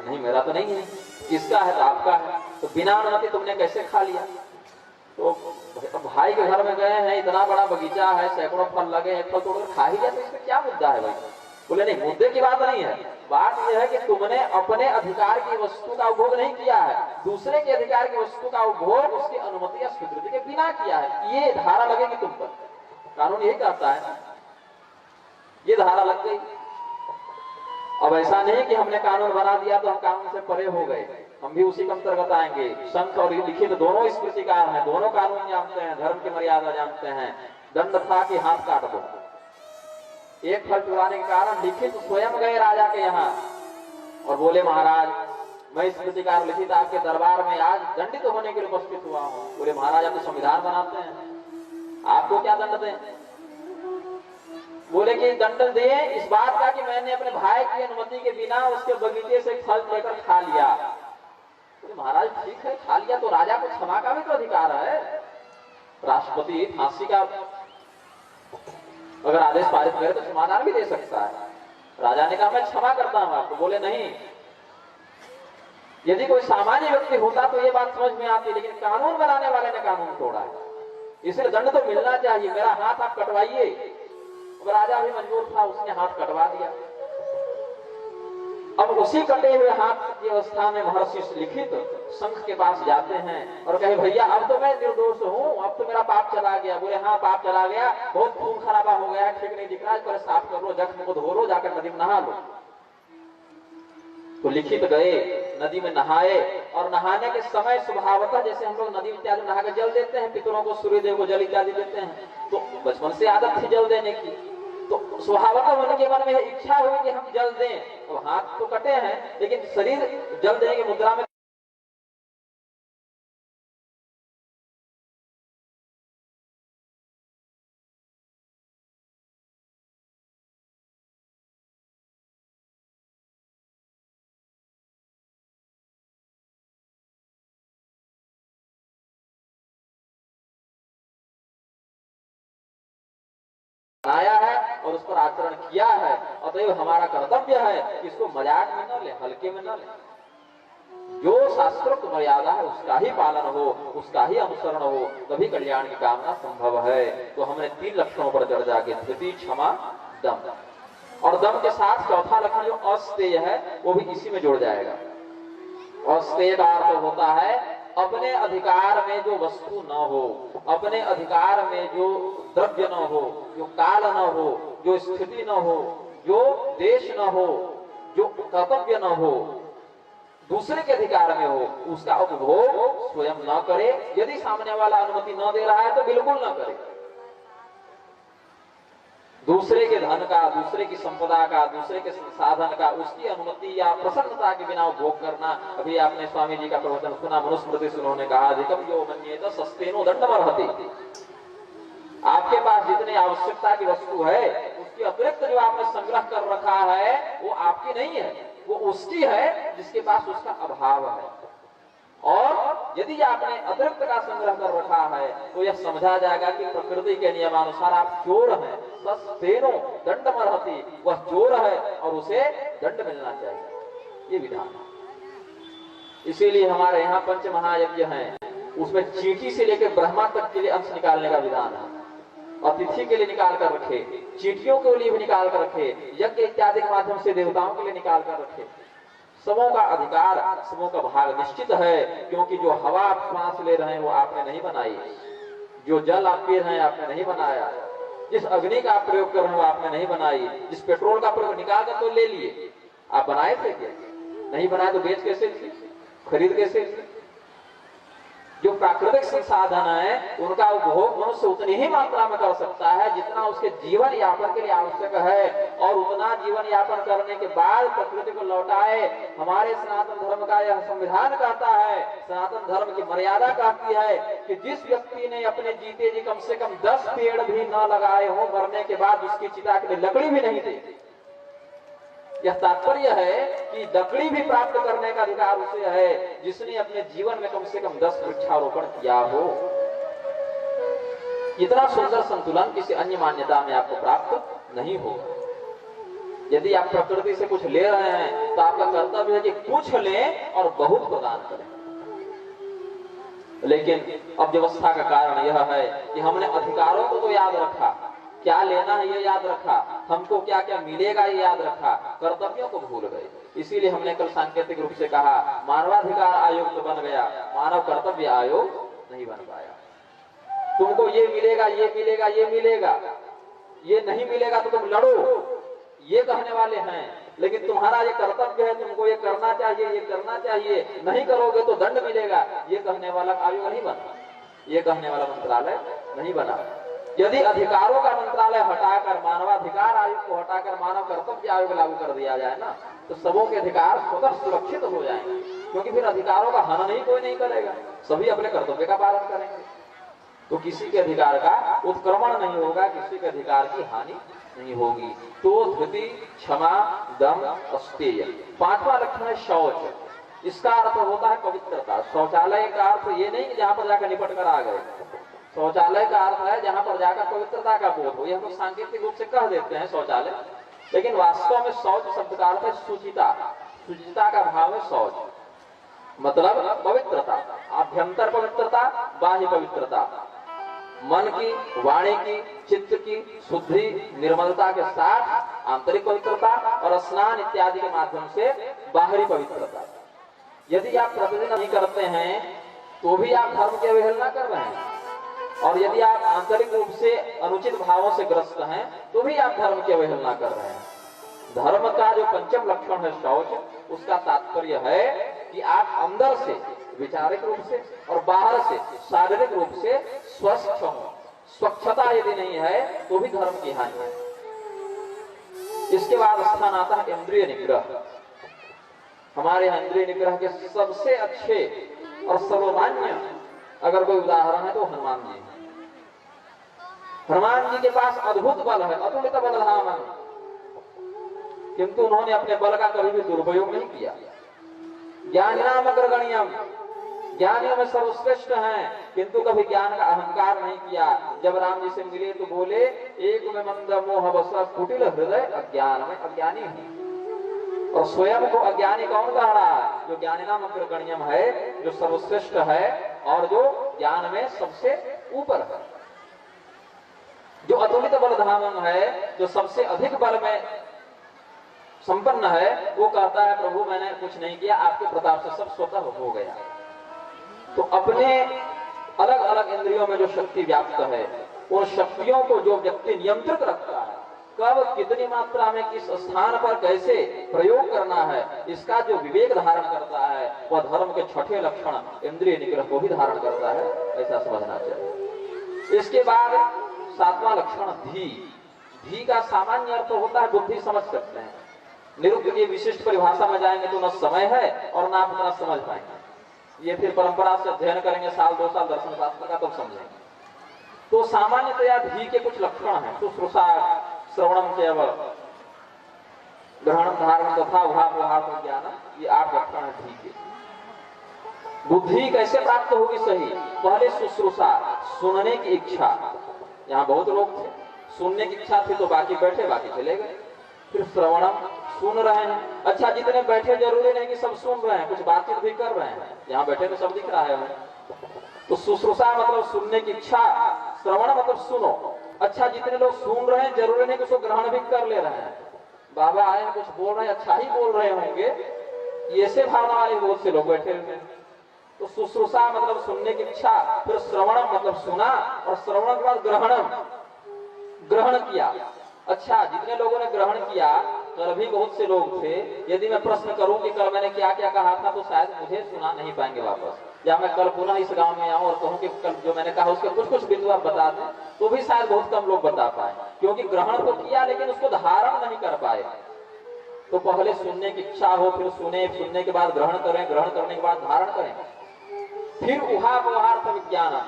नहीं मेरा तो नहीं है। किसका है? तो आपका है। तो बिना अनुमति तुमने कैसे खा लिया? तो भाई के घर में गए हैं, इतना बड़ा बगीचा है, सैकड़ों फल लगे हैं, फल तोड़कर खा ही गया, तो इसमें क्या मुद्दा है भाई? बोले नहीं, मुद्दे की बात नहीं है, बात यह है कि तुमने अपने अधिकार की वस्तु का उपभोग नहीं किया है, दूसरे के अधिकार की वस्तु का उपभोग उसकी अनुमति या स्वीकृति के बिना किया है। ये धारा लगेगी तुम पर, कानून यही कहता है, ये धारा लग गई। अब ऐसा नहीं कि हमने कानून बना दिया तो हम कानून से परे हो गए, हम भी उसी के अंतर्गत आएंगे। संत और लिखित दोनों स्मृतिकार हैं, दोनों कानून जानते हैं, धर्म की मर्यादा जानते हैं। दंड था कि हाथ काट दो, एक फल चुराने के कारण लिखित स्वयं गए राजा के यहाँ और बोले महाराज मैं स्मृतिकार लिखित आपके दरबार में आज दंडित होने के लिए उपस्थित हुआ हूँ। बोले महाराज आप तो संविधान बनाते हैं, आपको क्या दंड दें? बोले कि दंड दे इस बात का कि मैंने अपने भाई की अनुमति के बिना उसके बगीचे से फल लेकर खा लिया। बोले महाराज ठीक है, खा लिया तो राजा को क्षमा का भी तो अधिकार है। राष्ट्रपति फांसी का अगर आदेश पारित करे तो क्षमादान भी दे सकता है। राजा ने कहा मैं क्षमा करता हूं आपको। बोले नहीं, यदि कोई सामान्य व्यक्ति होता तो ये बात समझ में आती, लेकिन कानून बनाने वाले ने कानून तोड़ा है, इसलिए दंड तो मिलना चाहिए, मेरा हाथ आप कटवाइए। राजा भी मजबूर था, उसने हाथ कटवा दिया। अब उसी कटे हुए हाथ की अवस्था में महर्षि लिखित शंख के पास जाते हैं और कहे भैया अब तो मैं निर्दोष हूँ, अब तो मेरा पाप चला गया। बोले हाँ पाप चला गया, बहुत खून खराबा हो गया, ठीक नहीं दिख रहा है, पर साफ कर लो, जख्म को धो लो, जाकर नदी में नहा लो। तो लिखित गए, नदी में नहाए और नहाने के समय स्वभावतः जैसे हम लोग नदी इत्यादि नहा के जल देते हैं, पितरों को सूर्यदेव को जल इत्यादि देते हैं, तो बचपन से आदत थी जल देने की, तो स्वभावतः उनके मन में इच्छा हुई कि हम जल दें। तो हाथ तो कटे हैं लेकिन शरीर जल देने की मुद्रा में आया है और उस पर आचरण किया है, अतएव हमारा कर्तव्य है कि इसको मजाक में न ले, हल्के में न ले। जो शास्त्रोक्त मर्यादा है उसका ही पालन हो, उसका ही अनुसरण हो, तभी कल्याण की कामना संभव है। तो हमने 3 लक्षणों पर चर्चा की, धृति, क्षमा, दम, और दम के साथ चौथा लक्षण जो अस्तेय है वो भी इसी में जुड़ जाएगा। अस्तेय का अर्थ होता है अपने अधिकार में जो वस्तु न हो, अपने अधिकार में जो द्रव्य न हो, जो काल न हो, जो स्थिति न हो, जो देश न हो, जो कर्तव्य न हो, दूसरे के अधिकार में हो, उसका उपभोग स्वयं न करे। यदि सामने वाला अनुमति न दे रहा है तो बिल्कुल न करे। दूसरे के धन का, दूसरे की संपदा का, दूसरे के संसाधन का उसकी अनुमति या प्रसन्नता के बिना उपभोग करना। अभी आपने स्वामी जी का प्रवचन सुना, मनुस्मृति से उन्होंने कहा अधिकम यो मन्येत सस्तेनो दंडमर्हति। आपके पास जितनी आवश्यकता की वस्तु है उसके अतिरिक्त जो आपने संग्रह कर रखा है वो आपकी नहीं है, वो उसकी है जिसके पास उसका अभाव है। और यदि आपने अतिरिक्त का संग्रह कर रखा है तो यह समझा जाएगा कि प्रकृति के नियमानुसार आप चोर हैं। सस्तेनो दंडमर्हति, वह चोर है और उसे दंड मिलना चाहिए, ये विधान है। इसीलिए हमारे यहाँ पंच महायज्ञ हैं, उसमें चींटी से लेकर ब्रह्मा तक के लिए अंश निकालने का विधान है। अतिथि के लिए निकाल कर रखे, चींटियों के लिए भी निकाल कर रखे, यज्ञ इत्यादि के माध्यम से देवताओं के लिए निकाल कर रखे। सबों का अधिकार, सबों का भाग निश्चित है, क्योंकि जो हवा आप सांस ले रहे हैं वो आपने नहीं बनाई, जो जल आप पी रहे हैं आपने नहीं बनाया, जिस अग्नि का आप प्रयोग कर रहे हैं वो आपने नहीं बनाई, जिस पेट्रोल का प्रयोग निकाल कर तो ले लिए, आप बनाए थे क्या? नहीं बनाए तो बेच कैसे थे, खरीद कैसे थे? जो प्राकृतिक संसाधन है उनका उपभोग मनुष्य उतनी ही मात्रा में कर सकता है जितना उसके जीवन यापन के लिए आवश्यक है, और उतना जीवन यापन करने के बाद प्रकृति को लौटाए। हमारे सनातन धर्म का यह संविधान कहता है, सनातन धर्म की मर्यादा कहती है कि जिस व्यक्ति ने अपने जीते जी कम से कम 10 पेड़ भी न लगाए हो, मरने के बाद उसकी चिता के लिए लकड़ी भी नहीं दे। यह तात्पर्य है कि लकड़ी भी प्राप्त करने का अधिकार उसे है जिसने अपने जीवन में कम से कम 10 वृक्षारोपण किया हो। इतना सुंदर संतुलन किसी अन्य मान्यता में आपको प्राप्त नहीं होगा। यदि आप प्रकृति से कुछ ले रहे हैं तो आपका कर्तव्य है कि कुछ लें और बहुत प्रदान करें। लेकिन अब व्यवस्था का कारण यह है कि हमने अधिकारों को तो याद रखा, क्या लेना है ये याद रखा, हमको क्या क्या मिलेगा ये याद रखा, कर्तव्यों को भूल गए। इसीलिए हमने कल सांकेतिक रूप से कहा मानवाधिकार आयोग तो बन गया, मानव कर्तव्य आयोग नहीं बन पाया। तुमको ये मिलेगा, ये मिलेगा, ये मिलेगा, ये नहीं मिलेगा तो तुम लड़ो, ये कहने वाले हैं। लेकिन तुम्हारा ये कर्तव्य है, तुमको ये करना चाहिए, ये करना चाहिए, नहीं करोगे तो दंड मिलेगा, ये कहने वाला आयोग नहीं बना, ये कहने वाला मंत्रालय नहीं बना। यदि अधिकारों का मंत्रालय हटाकर मानवाधिकार आयोग को हटाकर मानव कर्तव्य आयोग लागू कर दिया जाए ना, तो सबों के अधिकार स्वतः सुरक्षित हो जाएंगे, क्योंकि फिर अधिकारों का हनन ही कोई नहीं करेगा, सभी अपने कर्तव्य का पालन करेंगे। तो किसी के अधिकार का उत्क्रमण नहीं होगा, किसी के अधिकार की हानि नहीं होगी। तो धृति, क्षमा, दम, अस्तेय। पांचवा लक्षण है शौच। इसका अर्थ होता है पवित्रता। शौचालय का अर्थ ये नहीं कि जहां पर जाकर निपट कर आ गए, शौचालय का अर्थ है जहां पर जाकर पवित्रता का बोध हो। ये हम लोग सांकेतिक रूप से कह देते हैं शौचालय, लेकिन वास्तव में शौच शब्द का अर्थ है शुचिता। शुचिता का भाव है शौच, मतलब पवित्रता, आभ्यंतर पवित्रता, बाह्य पवित्रता, मन की, वाणी की, चित्त की शुद्धि, निर्मलता के साथ आंतरिक पवित्रता और स्नान इत्यादि के माध्यम से बाहरी पवित्रता। यदि आप प्रतिदिन नहीं करते हैं तो भी आप धर्म की अवहेलना कर रहे हैं, और यदि आप आंतरिक रूप से अनुचित भावों से ग्रस्त हैं तो भी आप धर्म की अवहेलना कर रहे हैं। धर्म का जो पंचम लक्षण है शौच, उसका तात्पर्य है कि आप अंदर से विचारिक रूप से और बाहर से शारीरिक रूप से स्वस्थ हो। स्वच्छता यदि नहीं है तो भी धर्म की हानि है। इसके बाद स्थान आता है इंद्रिय निग्रह। हमारे यहाँ इंद्रिय निग्रह के सबसे अच्छे और सर्वमान्य अगर कोई उदाहरण है तो हनुमान जी। हनुमान जी के पास अद्भुत बल है, अतुलित बलधाम, किंतु उन्होंने अपने बल का कभी भी दुरुपयोग नहीं किया। ज्ञानिनाम अग्रगण्यम, ज्ञानियों में सर्वश्रेष्ठ हैं, किंतु कभी ज्ञान का अहंकार नहीं किया। जब राम जी से मिले तो बोले एक में मंद मोह बस कुटिल हृदय अज्ञान में अज्ञानी हूं। और स्वयं को अज्ञानी कौन कह रहा है? जो ज्ञानिनाम अग्रगण्यम है, जो सर्वश्रेष्ठ है और जो ज्ञान में सबसे ऊपर है, जो अतुलित बलधामम है, जो सबसे अधिक बल में संपन्न है, वो कहता है प्रभु मैंने कुछ नहीं किया, आपके प्रताप से सब स्वतः हो गया। तो अपने अलग अलग इंद्रियों में जो शक्ति व्याप्त है, उन शक्तियों को जो व्यक्ति नियंत्रित रखता है, कब कितनी मात्रा में किस स्थान पर कैसे प्रयोग करना है, इसका जो विवेक धारण करता है, वह धर्म के छठे लक्षण इंद्रिय निग्रह को भी धारण करता है, ऐसा समझना चाहिए। इसके बाद सातवां लक्षण धी। धी का सामान्य अर्थ होता है बुद्धि, समझ सकते हैं। निरुक्त की विशिष्ट परिभाषा में जाएंगे तो न समय है और ना आप उतना समझ पाएंगे। ये फिर परंपरा से अध्ययन करेंगे साल 2 साल दर्शन शास्त्र का, तब समझेंगे। तो सामान्यतया धी के कुछ लक्षण हैं। शुश्रूषा, श्रवणम केवल, ग्रहण धारण तथा उहापोहार ज्ञान, ये 8 लक्षण है धी के। बुद्धि कैसे प्राप्त होगी सही? पहले शुश्रूषा, सुनने की इच्छा। यहाँ बहुत लोग थे, सुनने की इच्छा थी तो बाकी बैठे, बाकी चले गए। फिर श्रवणम, सुन रहे हैं। अच्छा, जितने बैठे जरूरी नहीं कि सब सुन रहे हैं, कुछ बातचीत भी कर रहे हैं। यहाँ बैठे तो सब दिख रहा है हमें। तो शुश्रूषा मतलब सुनने की इच्छा, श्रवण मतलब सुनो। अच्छा, जितने लोग सुन रहे हैं जरूरी नहीं कि उसको ग्रहण भी कर ले रहे हैं। बाबा आए कुछ बोल रहे हैं, अच्छा ही बोल रहे होंगे, ऐसे भावना वाले बहुत से लोग बैठे हुए। तो शुश्रूषा मतलब सुनने की इच्छा, फिर श्रवणम मतलब सुना, और श्रवण के बाद ग्रहणम, ग्रहण किया। अच्छा, जितने लोगों ने ग्रहण किया, कल भी बहुत से लोग थे, यदि मैं प्रश्न करूं कि कल मैंने क्या क्या कहा था तो शायद मुझे सुना नहीं पाएंगे वापस। या मैं कल पुनः इस गांव में आऊं और कहूं कि कल जो मैंने कहा उसके कुछ कुछ बिंदु आप बता दें, तो भी शायद बहुत कम लोग बता पाए, क्योंकि ग्रहण तो किया लेकिन उसको धारण नहीं कर पाए। तो पहले सुनने की इच्छा हो, फिर सुने, सुनने के बाद ग्रहण करें, ग्रहण करने के बाद धारण करें, फिर उहापोहार्थ विज्ञान।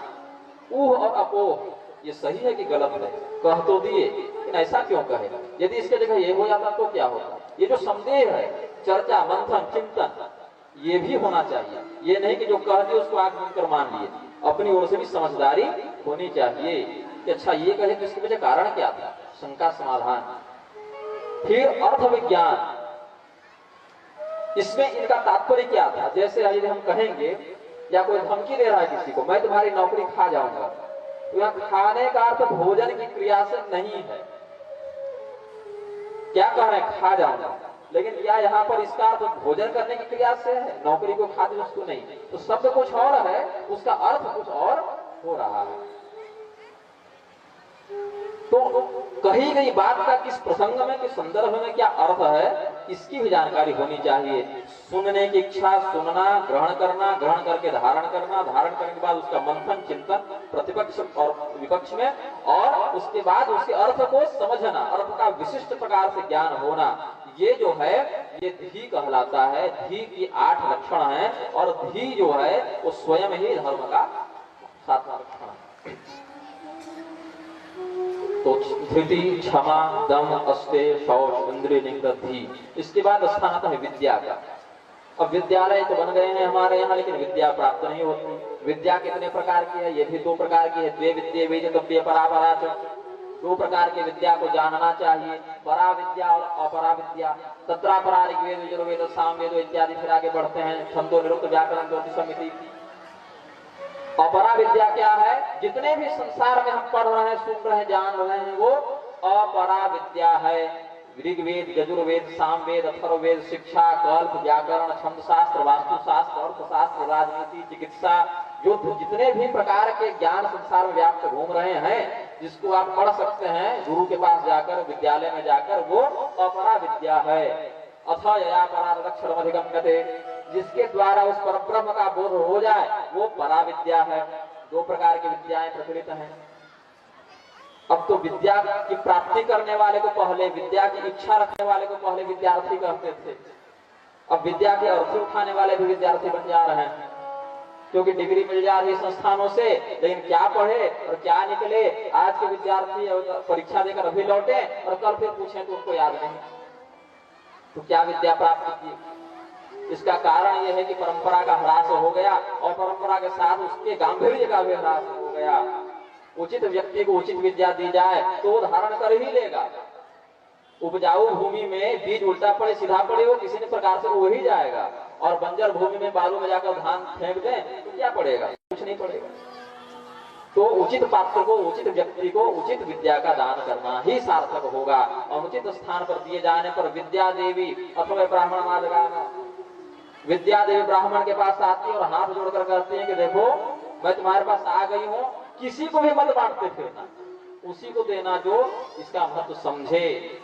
ऊह और अपोह, ये सही है कि गलत है? कह तो दिए, लेकिन ऐसा क्यों कहे? यदि इसके जगह ये हो जाता तो क्या होता? ये जो संदेह है, चर्चा, मंथन, चिंतन, ये भी होना चाहिए। ये नहीं कि जो कह दिए उसको आंख बंद कर मान लिए। अपनी ओर से भी समझदारी होनी चाहिए कि अच्छा ये कहे तो इसके पीछे कारण क्या था, शंका समाधान। फिर अर्थ विज्ञान, इसमें इनका तात्पर्य क्या था? जैसे यदि हम कहेंगे या कोई धमकी दे रहा है किसी को, मैं तुम्हारी नौकरी खा जाऊंगा, तो यह खाने का अर्थ भोजन की क्रिया से नहीं है। क्या कह रहे हैं? खा जाऊंगा, लेकिन क्या यहाँ पर इसका अर्थ भोजन करने की क्रिया से है? नौकरी को खाद्य वस्तु नहीं, तो शब्द कुछ और है, उसका अर्थ कुछ और हो रहा है। तो कही गई बात का किस प्रसंग में, किस संदर्भ में क्या अर्थ है, इसकी भी जानकारी होनी चाहिए। सुनने की इच्छा, सुनना, ग्रहण करना, ग्रहण करके धारण करना, धारण करने के बाद उसका मंथन, चिंतन प्रतिपक्ष और विपक्ष में, और उसके बाद उसके अर्थ को समझना, अर्थ का विशिष्ट प्रकार से ज्ञान होना, ये जो है ये धी कहलाता है। धी की 8 लक्षण हैं, और धी जो है वो स्वयं ही धर्म का 7वां लक्षण है। तो धृति, क्षमा, दम, अस्ते, शौच, इंद्रिय निग्रह, धी। इसके बाद स्थान आता है विद्या का। अब विद्यालय तो बन गए हैं हमारे यहाँ, लेकिन विद्या प्राप्त नहीं होती। विद्या कितने प्रकार की है? ये भी 2 प्रकार की है। द्वे विद्ये वेदितव्ये परा परा च। 2 प्रकार की विद्या को जानना चाहिए, परा विद्या और अपरा विद्या। तत्रा परा ऋग्वेद, यजुर्वेद, सामवेद इत्यादि। फिर आगे बढ़ते हैं, छंदो, निरुक्त, व्याकरण, ज्योतिषम इति। अपरा विद्या क्या है? जितने भी संसार में हम पढ़ रहे हैं, सुन रहे हैं, जान रहे हैं, वो अपरा विद्या है। ऋग्वेद, यजुर्वेद, सामवेद, अथर्ववेद, शिक्षा, कल्प, व्याकरण, छंद शास्त्र, वास्तुशास्त्र, अर्थशास्त्र, राजनीति, चिकित्सा, जो जितने भी प्रकार के ज्ञान संसार में व्याप्त घूम रहे हैं, जिसको आप पढ़ सकते हैं गुरु के पास जाकर, विद्यालय में जाकर, वो अपरा विद्या है। अथ यया परादक्षरमधिगम्यते, जिसके द्वारा उस परब्रह्म का बोध हो जाए, वो परा विद्या है। 2 प्रकार की विद्याएं प्रचलित हैं। अब तो विद्या की प्राप्ति करने वाले को पहले, विद्या की इच्छा रखने वाले को पहले विद्यार्थी कहते थे। अब विद्या के अर्थी उठाने वाले भी विद्यार्थी बन जा रहे हैं, क्योंकि डिग्री मिल जा रही है संस्थानों से, लेकिन क्या पढ़े और क्या निकले। आज के विद्यार्थी परीक्षा देकर अभी लौटे और कल फिर पूछें तो उनको याद नहीं, तो क्या विद्या प्राप्त की? इसका कारण यह है कि परंपरा का ह्रास हो गया, और परंपरा के साथ उसके गांधीर्य का भी ह्रास हो गया। उचित व्यक्ति को उचित विद्या दी जाए तो वो धारण कर ही लेगा। उपजाऊ भूमि में बीज उल्टा पड़े सीधा पड़े, वो किसी न प्रकार से वो ही जाएगा, और बंजर भूमि में बालू में जाकर धान फेंक दें तो क्या पड़ेगा? कुछ नहीं पड़ेगा। तो उचित पात्र को, उचित व्यक्ति को उचित विद्या का दान करना ही सार्थक होगा। अनुचित स्थान पर दिए जाने पर विद्या देवी अथवा ब्राह्मण मादगाना, विद्या देवी ब्राह्मण के पास आती है और हाथ जोड़कर कहती है कि देखो मैं तुम्हारे पास आ गई हूँ, किसी को भी मत बांटते फिरना, उसी को देना जो इसका महत्व समझे,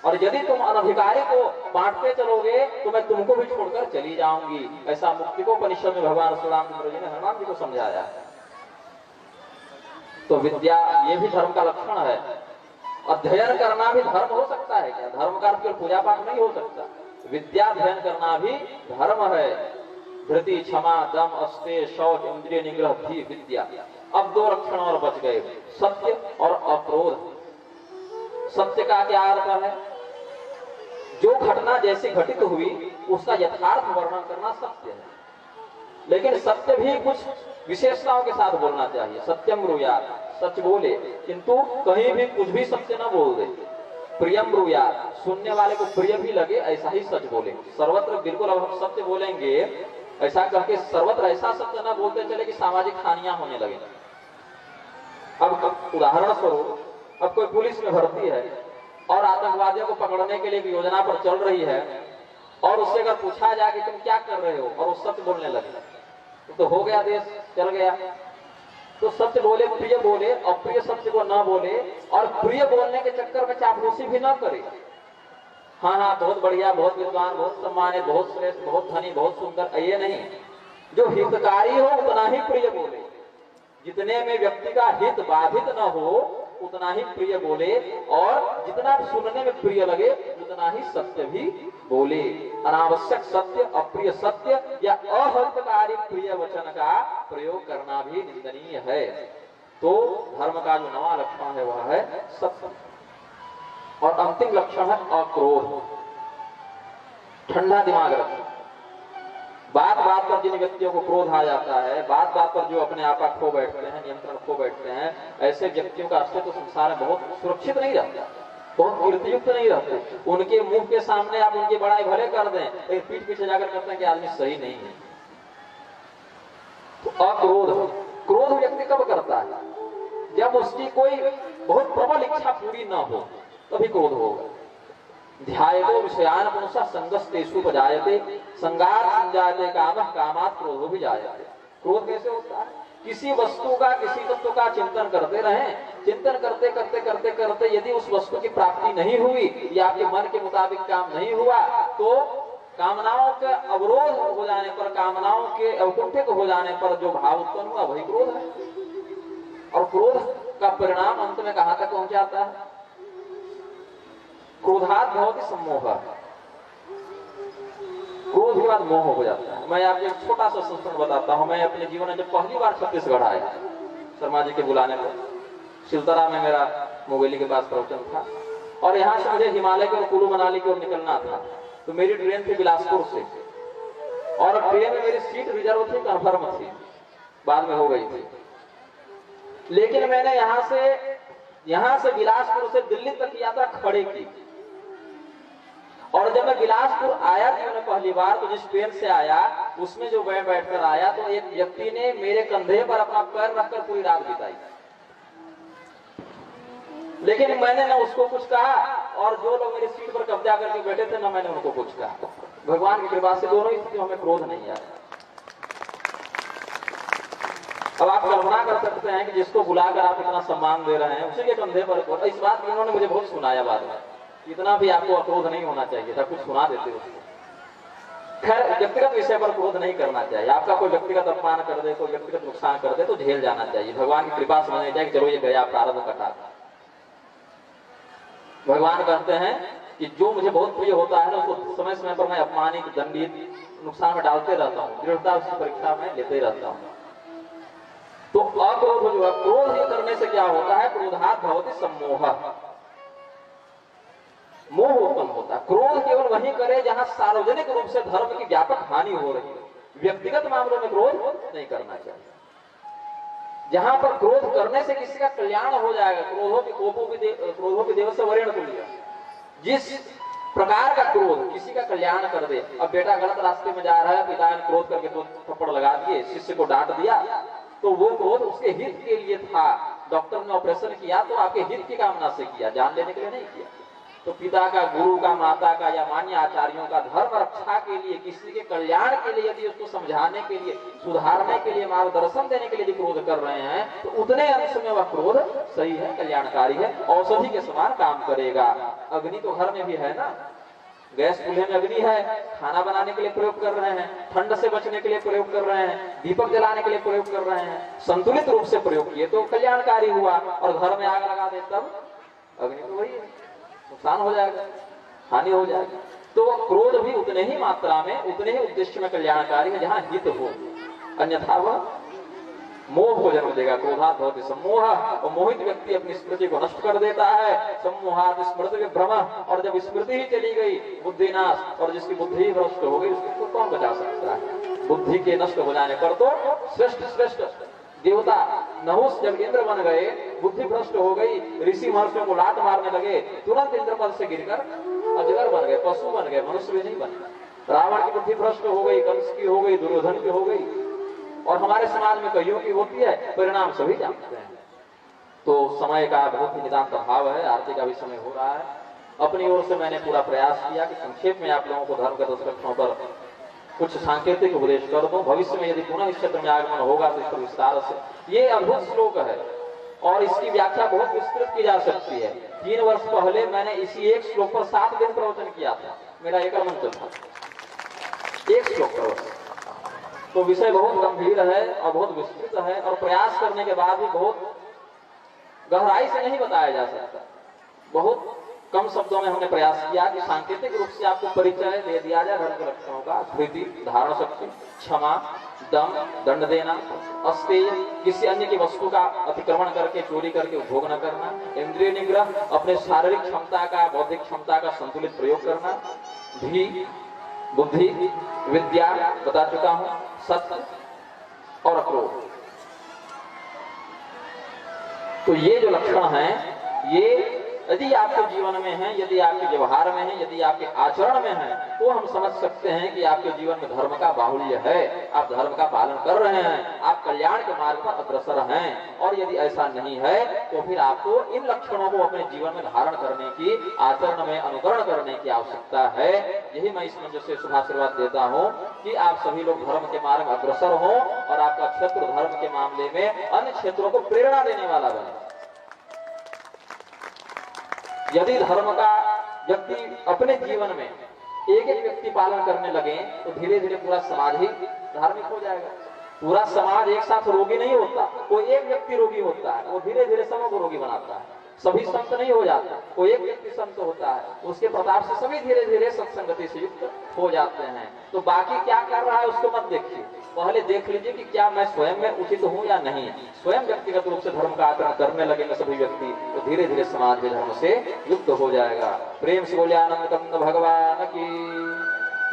और यदि तुम अनधिकारी को बांटते चलोगे तो मैं तुमको भी छोड़कर चली जाऊंगी। ऐसा मुक्तिकोपनिषद में भगवान श्री रामचंद्र जी ने हनुमान जी को समझाया है। तो विद्या ये भी धर्म का लक्षण है। अध्ययन करना भी धर्म हो सकता है क्या? धर्म का केवल पूजा पाठ नहीं हो सकता, विद्या अध्ययन करना भी धर्म है। धृति, क्षमा, दम, अस्ते, शौच, इंद्रिय निग्रह, धी, विद्या। अब 2 लक्षण और बच गए, सत्य और अक्रोध। सत्य का क्या अर्थ है? जो घटना जैसी घटित हुई उसका यथार्थ वर्णन करना सत्य है, लेकिन सत्य भी कुछ विशेषताओं के साथ बोलना चाहिए। सत्यम ब्रूयात्, सच बोले, किंतु कहीं भी कुछ भी सत्य न बोल दे। प्रियम ब्रूयात्, सुनने वाले को प्रिय भी लगे ऐसा ही सच बोले। सर्वत्र बिल्कुल अब हम सत्य बोलेंगे ऐसा कहके सर्वत्र ऐसा सत्य न बोलते चले कि सामाजिक हानियां होने लगे। अब उदाहरण स्वरूप, अब कोई पुलिस में भर्ती है और आतंकवादियों को पकड़ने के लिए एक योजना पर चल रही है, और उससे अगर पूछा जाए कि तुम क्या कर रहे हो, और वो सत्य बोलने लगे तो हो गया, देश चल गया। तो सत्य बोले, प्रिय बोले, अप्रिय सत्य को न बोले, और प्रिय बोलने के चक्कर में चापलूसी भी न करे। हाँ हाँ बहुत बढ़िया, बहुत विद्वान, बहुत सम्मानित, बहुत श्रेष्ठ, बहुत धनी, बहुत सुंदर, ये नहीं। जो हितकारी हो उतना ही प्रिय बोले, जितने में व्यक्ति का हित बाधित न हो उतना ही प्रिय बोले, और जितना सुनने में प्रिय लगे उतना ही सत्य भी बोले। अनावश्यक सत्य, अप्रिय सत्य या अहितकारी प्रिय वचन का प्रयोग करना भी निंदनीय है। तो धर्म का जो 9वां लक्षण है वह है सत्य, और अंतिम लक्षण है अक्रोध। ठंडा दिमाग रखना। बात बात पर जिन व्यक्तियों को क्रोध आ जाता है, बात बात पर जो अपने आप खो बैठते हैं, नियंत्रण खो बैठते हैं, ऐसे व्यक्तियों का अस्तित्व संसार में बहुत सुरक्षित नहीं रहता। बहुत कीर्तियुक्त नहीं रहते। उनके मुंह के सामने आप उनकी बड़ाई भले कर दें, लेकिन पीठ पीछे जाकर करते हैं कि आदमी सही नहीं है। तो अक्रोध, क्रोध व्यक्ति कब करता है? जब उसकी कोई बहुत प्रबल इच्छा पूरी न हो, तभी क्रोध होगा। ध्यायतो विषयान पुंसः संगस्तेषु उपजायते, संगात् संजायते कामः, कामात् क्रोधो विजायते। क्रोध कैसे होता है? किसी वस्तु का, किसी तत्व का चिंतन करते रहें, चिंतन करते करते करते करते यदि उस वस्तु की प्राप्ति नहीं हुई या आपके मन के मुताबिक काम नहीं हुआ, तो कामनाओं के अवरोध हो जाने पर, कामनाओं के अवकुंठित हो जाने पर जो भाव उत्पन्न हुआ वही क्रोध है। और क्रोध का परिणाम अंत में कहां तक पहुंच जाता है? क्रोधात् भवति सम्मोहः, क्रोध के बाद मोह हो जाता है। मैं आपको एक छोटा सा संस्करण बताता हूं। मैं अपने जीवन में जब पहली बार छत्तीसगढ़ आया, शर्मा जी के बुलाने पर, सिलतरा में मेरा मोगेली के पास प्रवचन था, और यहाँ से मुझे हिमालय की ओर, कुल्लू मनाली की ओर निकलना था। तो मेरी ट्रेन थी बिलासपुर से, और ट्रेन में मेरी सीट रिजर्व थी, कन्फर्म थी, बाद में हो गई थी। लेकिन मैंने यहाँ से बिलासपुर से दिल्ली तक यात्रा खड़े की, और जब मैं बिलासपुर आया जीवन में पहली बार, तो जिस ट्रेन से आया उसमें जो बैठकर आया, तो एक व्यक्ति ने मेरे कंधे पर अपना पैर रखकर पूरी रात बिताई। लेकिन मैंने ना उसको कुछ कहा, और जो लोग मेरी सीट पर कब्जा करके बैठे थे ना मैंने उनको कुछ कहा। भगवान की कृपा से दोनों स्थितियों में क्रोध नहीं आया। अब आप कल्पना कर सकते हैं कि जिसको बुलाकर आप इतना सम्मान दे रहे हैं, उसी के कंधे पर, इस बात को उन्होंने मुझे बहुत सुनाया बाद में, इतना भी आपको अक्रोध नहीं होना चाहिए था, कुछ सुना देते उसको। खैर, व्यक्तिगत विषय पर क्रोध नहीं करना चाहिए। आपका कोई व्यक्तिगत अपमान कर दे, कोई व्यक्तिगत नुकसान कर दे, तो झेल जाना चाहिए। भगवान की कृपा समझनी चाहिए कि चलो ये गया, प्रारब्ध कटा। भगवान कहते हैं कि जो मुझे बहुत प्रिय होता है ना, उसको समय समय पर मैं अपमानित, दंडित, नुकसान में डालते रहता हूँ, दृढ़ता उसकी परीक्षा में लेते रहता हूँ। तो अक्रोध जो है, क्रोध ये करने से क्या होता है? क्रोधात् भवति सम्मोहः, मोह उत्पन्न होता है। क्रोध केवल वही करे जहां सार्वजनिक रूप से धर्म की व्यापक हानि हो रही है। व्यक्तिगत मामलों में क्रोध नहीं करना चाहिए। जहां पर क्रोध करने से किसी का कल्याण हो जाएगा, क्रोधों की देव से वरेण तुल्य, जिस प्रकार का क्रोध किसी का कल्याण कर दे। अब बेटा गलत रास्ते में जा रहा है, पिता ने क्रोध करके तो थप्पड़ लगा दिए, शिष्य को डांट दिया, तो वो क्रोध उसके हित के लिए था। डॉक्टर ने ऑपरेशन किया तो आपके हित की कामना से किया, जान लेने के लिए नहीं किया। तो पिता का, गुरु का, माता का या मान्य आचार्यों का धर्म रक्षा के लिए, किसी के कल्याण के लिए, यदि उसको समझाने के लिए, सुधारने के लिए, मार्गदर्शन देने के लिए क्रोध कर रहे हैं, तो उतने अंश में वह क्रोध सही है, कल्याणकारी है, औषधि के समान काम करेगा। अग्नि तो घर में भी है ना, गैस चूल्हे में अग्नि है, खाना बनाने के लिए प्रयोग कर रहे हैं, ठंड से बचने के लिए प्रयोग कर रहे हैं, दीपक जलाने के लिए प्रयोग कर रहे हैं, संतुलित रूप से प्रयोग किए तो कल्याणकारी हुआ। और घर में आग लगा दे तब अग्नि तो वही है, नुकसान हो जाएगा, हानि हो जाएगी। तो क्रोध भी उतने ही मात्रा में, उतने ही उद्देश्य में कल्याणकारी है जहां हित हो, अन्यथा वह मोह को जन्म देगा। क्रोधात् भवति सम्मोहः, और मोहित व्यक्ति अपनी स्मृति को नष्ट कर देता है। सम्मोहात् स्मृति विभ्रमः, और जब स्मृति ही चली गई, बुद्धिनाश, और जिसकी बुद्धि भ्रष्ट हो गई उसको कौन बचा सकता है? बुद्धि के नष्ट हो जाने पर तो श्रेष्ठ देवता नहुस जब इंद्र बन गए, बुद्धि भ्रष्ट हो गई, ऋषि महर्षियों को लात मारने लगे, तुरंत इंद्र पद से गिरकर अजगर बन गए, पशु बन गए, मनुष्य भी नहीं बने। रावण की बुद्धि भ्रष्ट हो गई, कंस की हो गई, दुर्योधन की हो गई, और हमारे समाज में कईयों की होती है, परिणाम सभी जानते हैं। तो समय का बहुत ही नितांत अभाव है, आरती का भी समय हो रहा है। अपनी ओर से मैंने पूरा प्रयास किया कि संक्षेप में आप लोगों को धर्म के 10 लक्षणों पर कुछ सांकेतिक उपदेश कर दूं। भविष्य में यदि पुनः इस क्षेत्र में आगमन होगा तो इस पर विस्तार से। ये अद्भुत श्लोक है और इसकी व्याख्या बहुत विस्तृत की जा सकती है। 3 वर्ष पहले मैंने इसी एक श्लोक पर 7 दिन प्रवचन किया था, मेरा एक मंत्र था, एक श्लोक पर। तो विषय बहुत गंभीर है और बहुत विस्तृत है, और प्रयास करने के बाद भी बहुत गहराई से नहीं बताया जा सकता। बहुत कम शब्दों में हमने प्रयास किया कि सांकेतिक रूप से आपको परिचय दे दिया जाए धर्म के लक्षणों का। धृति, धारण शक्ति, क्षमा, दम, दंड देना, अस्तेय, किसी अन्य की वस्तु का अतिक्रमण करके, चोरी करके उपभोग न करना, इंद्रिय निग्रह, अपने शारीरिक क्षमता का, बौद्धिक क्षमता का संतुलित प्रयोग करना, धी, बुद्धि, विद्या बता चुका हूं, सत्य और अक्रोध। तो ये जो लक्षण हैं, ये यदि आपके जीवन में है, यदि आपके व्यवहार में है, यदि आपके आचरण में है, तो हम समझ सकते हैं कि आपके जीवन में धर्म का बाहुल्य है, आप धर्म का पालन कर रहे हैं, आप कल्याण के मार्ग पर अग्रसर हैं। और यदि ऐसा नहीं है तो फिर आपको इन लक्षणों को अपने जीवन में धारण करने की, आचरण में अनुकरण करने की आवश्यकता है। यही मैं इस मंच से शुभाशीर्वाद देता हूँ कि आप सभी लोग धर्म के मार्ग में अग्रसर हो और आपका क्षेत्र धर्म के मामले में अन्य क्षेत्रों को प्रेरणा देने वाला बने। यदि धर्म का व्यक्ति अपने जीवन में एक एक व्यक्ति पालन करने लगे तो धीरे धीरे पूरा समाज ही धार्मिक हो जाएगा। पूरा समाज एक साथ रोगी नहीं होता, कोई एक व्यक्ति रोगी होता है, वो धीरे धीरे समूह को रोगी बनाता है। सभी संत नहीं हो जाते, कोई एक व्यक्ति संत होता है, उसके प्रताप से सभी धीरे धीरे सत्संगति से युक्त हो जाते हैं। तो बाकी क्या कर रहा है उसको मत देखिए, पहले देख लीजिए कि क्या मैं स्वयं में उचित हूँ या नहीं। स्वयं व्यक्तिगत रूप से धर्म का आचरण करने लगेंगे सभी व्यक्ति तो धीरे धीरे समाज के धर्म से युक्त हो जाएगा। प्रेम से बोले आनंद कंद भगवान की।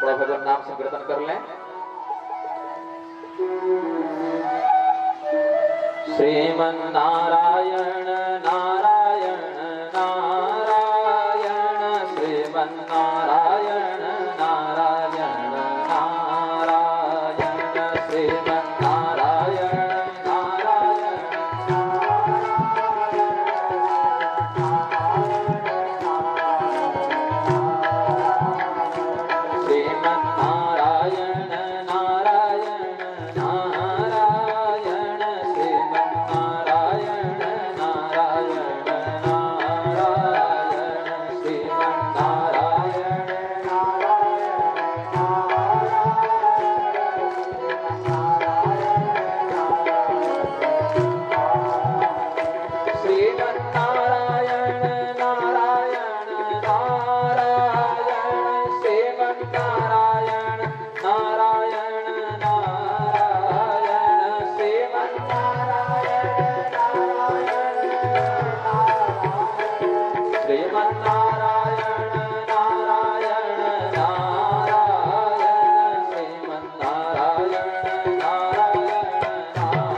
थोड़ा भगवान नाम संकीर्तन कर लें। श्रीमन्नारायण नारायण नारायण, श्रीमन्नारायण नारायण नारायण, श्रीमन्नारायण नारायण श्रीमन्नारायण नारायण नारायण, श्रीमन्नारायण नारायण नारायण, श्रीमन्नारायण श्रीमन्नारायण नारायण नारायण, श्रीमन्नारायण नारायण नारायण, श्रीमन्नारायण नारायण नारायण, श्रीमन्नारायण नारायण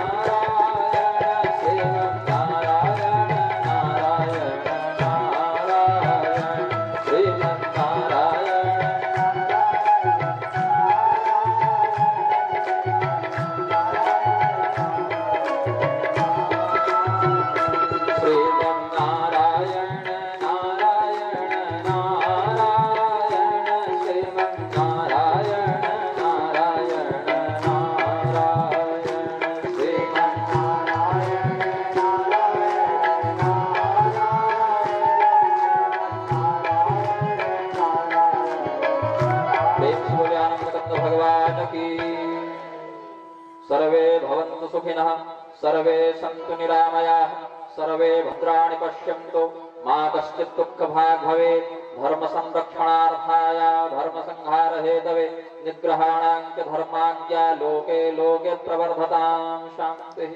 नारायण, श्रीमन्नारायण नारायण नारायण, श्रीमन्नारायण श्रीमन्नारायण नारायण नारायण, श्रीमन्नारायण नारायण नारायण, श्रीमन्नारायण प्रेम से बोले आनंद कंद भगवान की। सर्वे भवन्तु सुखिनः, सर्वे सन्तु निरामयाः, सर्वे भद्राणि पश्यन्तु, मा कश्चित् दुःखभाग् भवेत्। धर्म संरक्षणार्थाय धर्म संहार हेतवे निग्रहाणां च धर्माज्ञा लोके लोके प्रवर्धतां शान्तिः।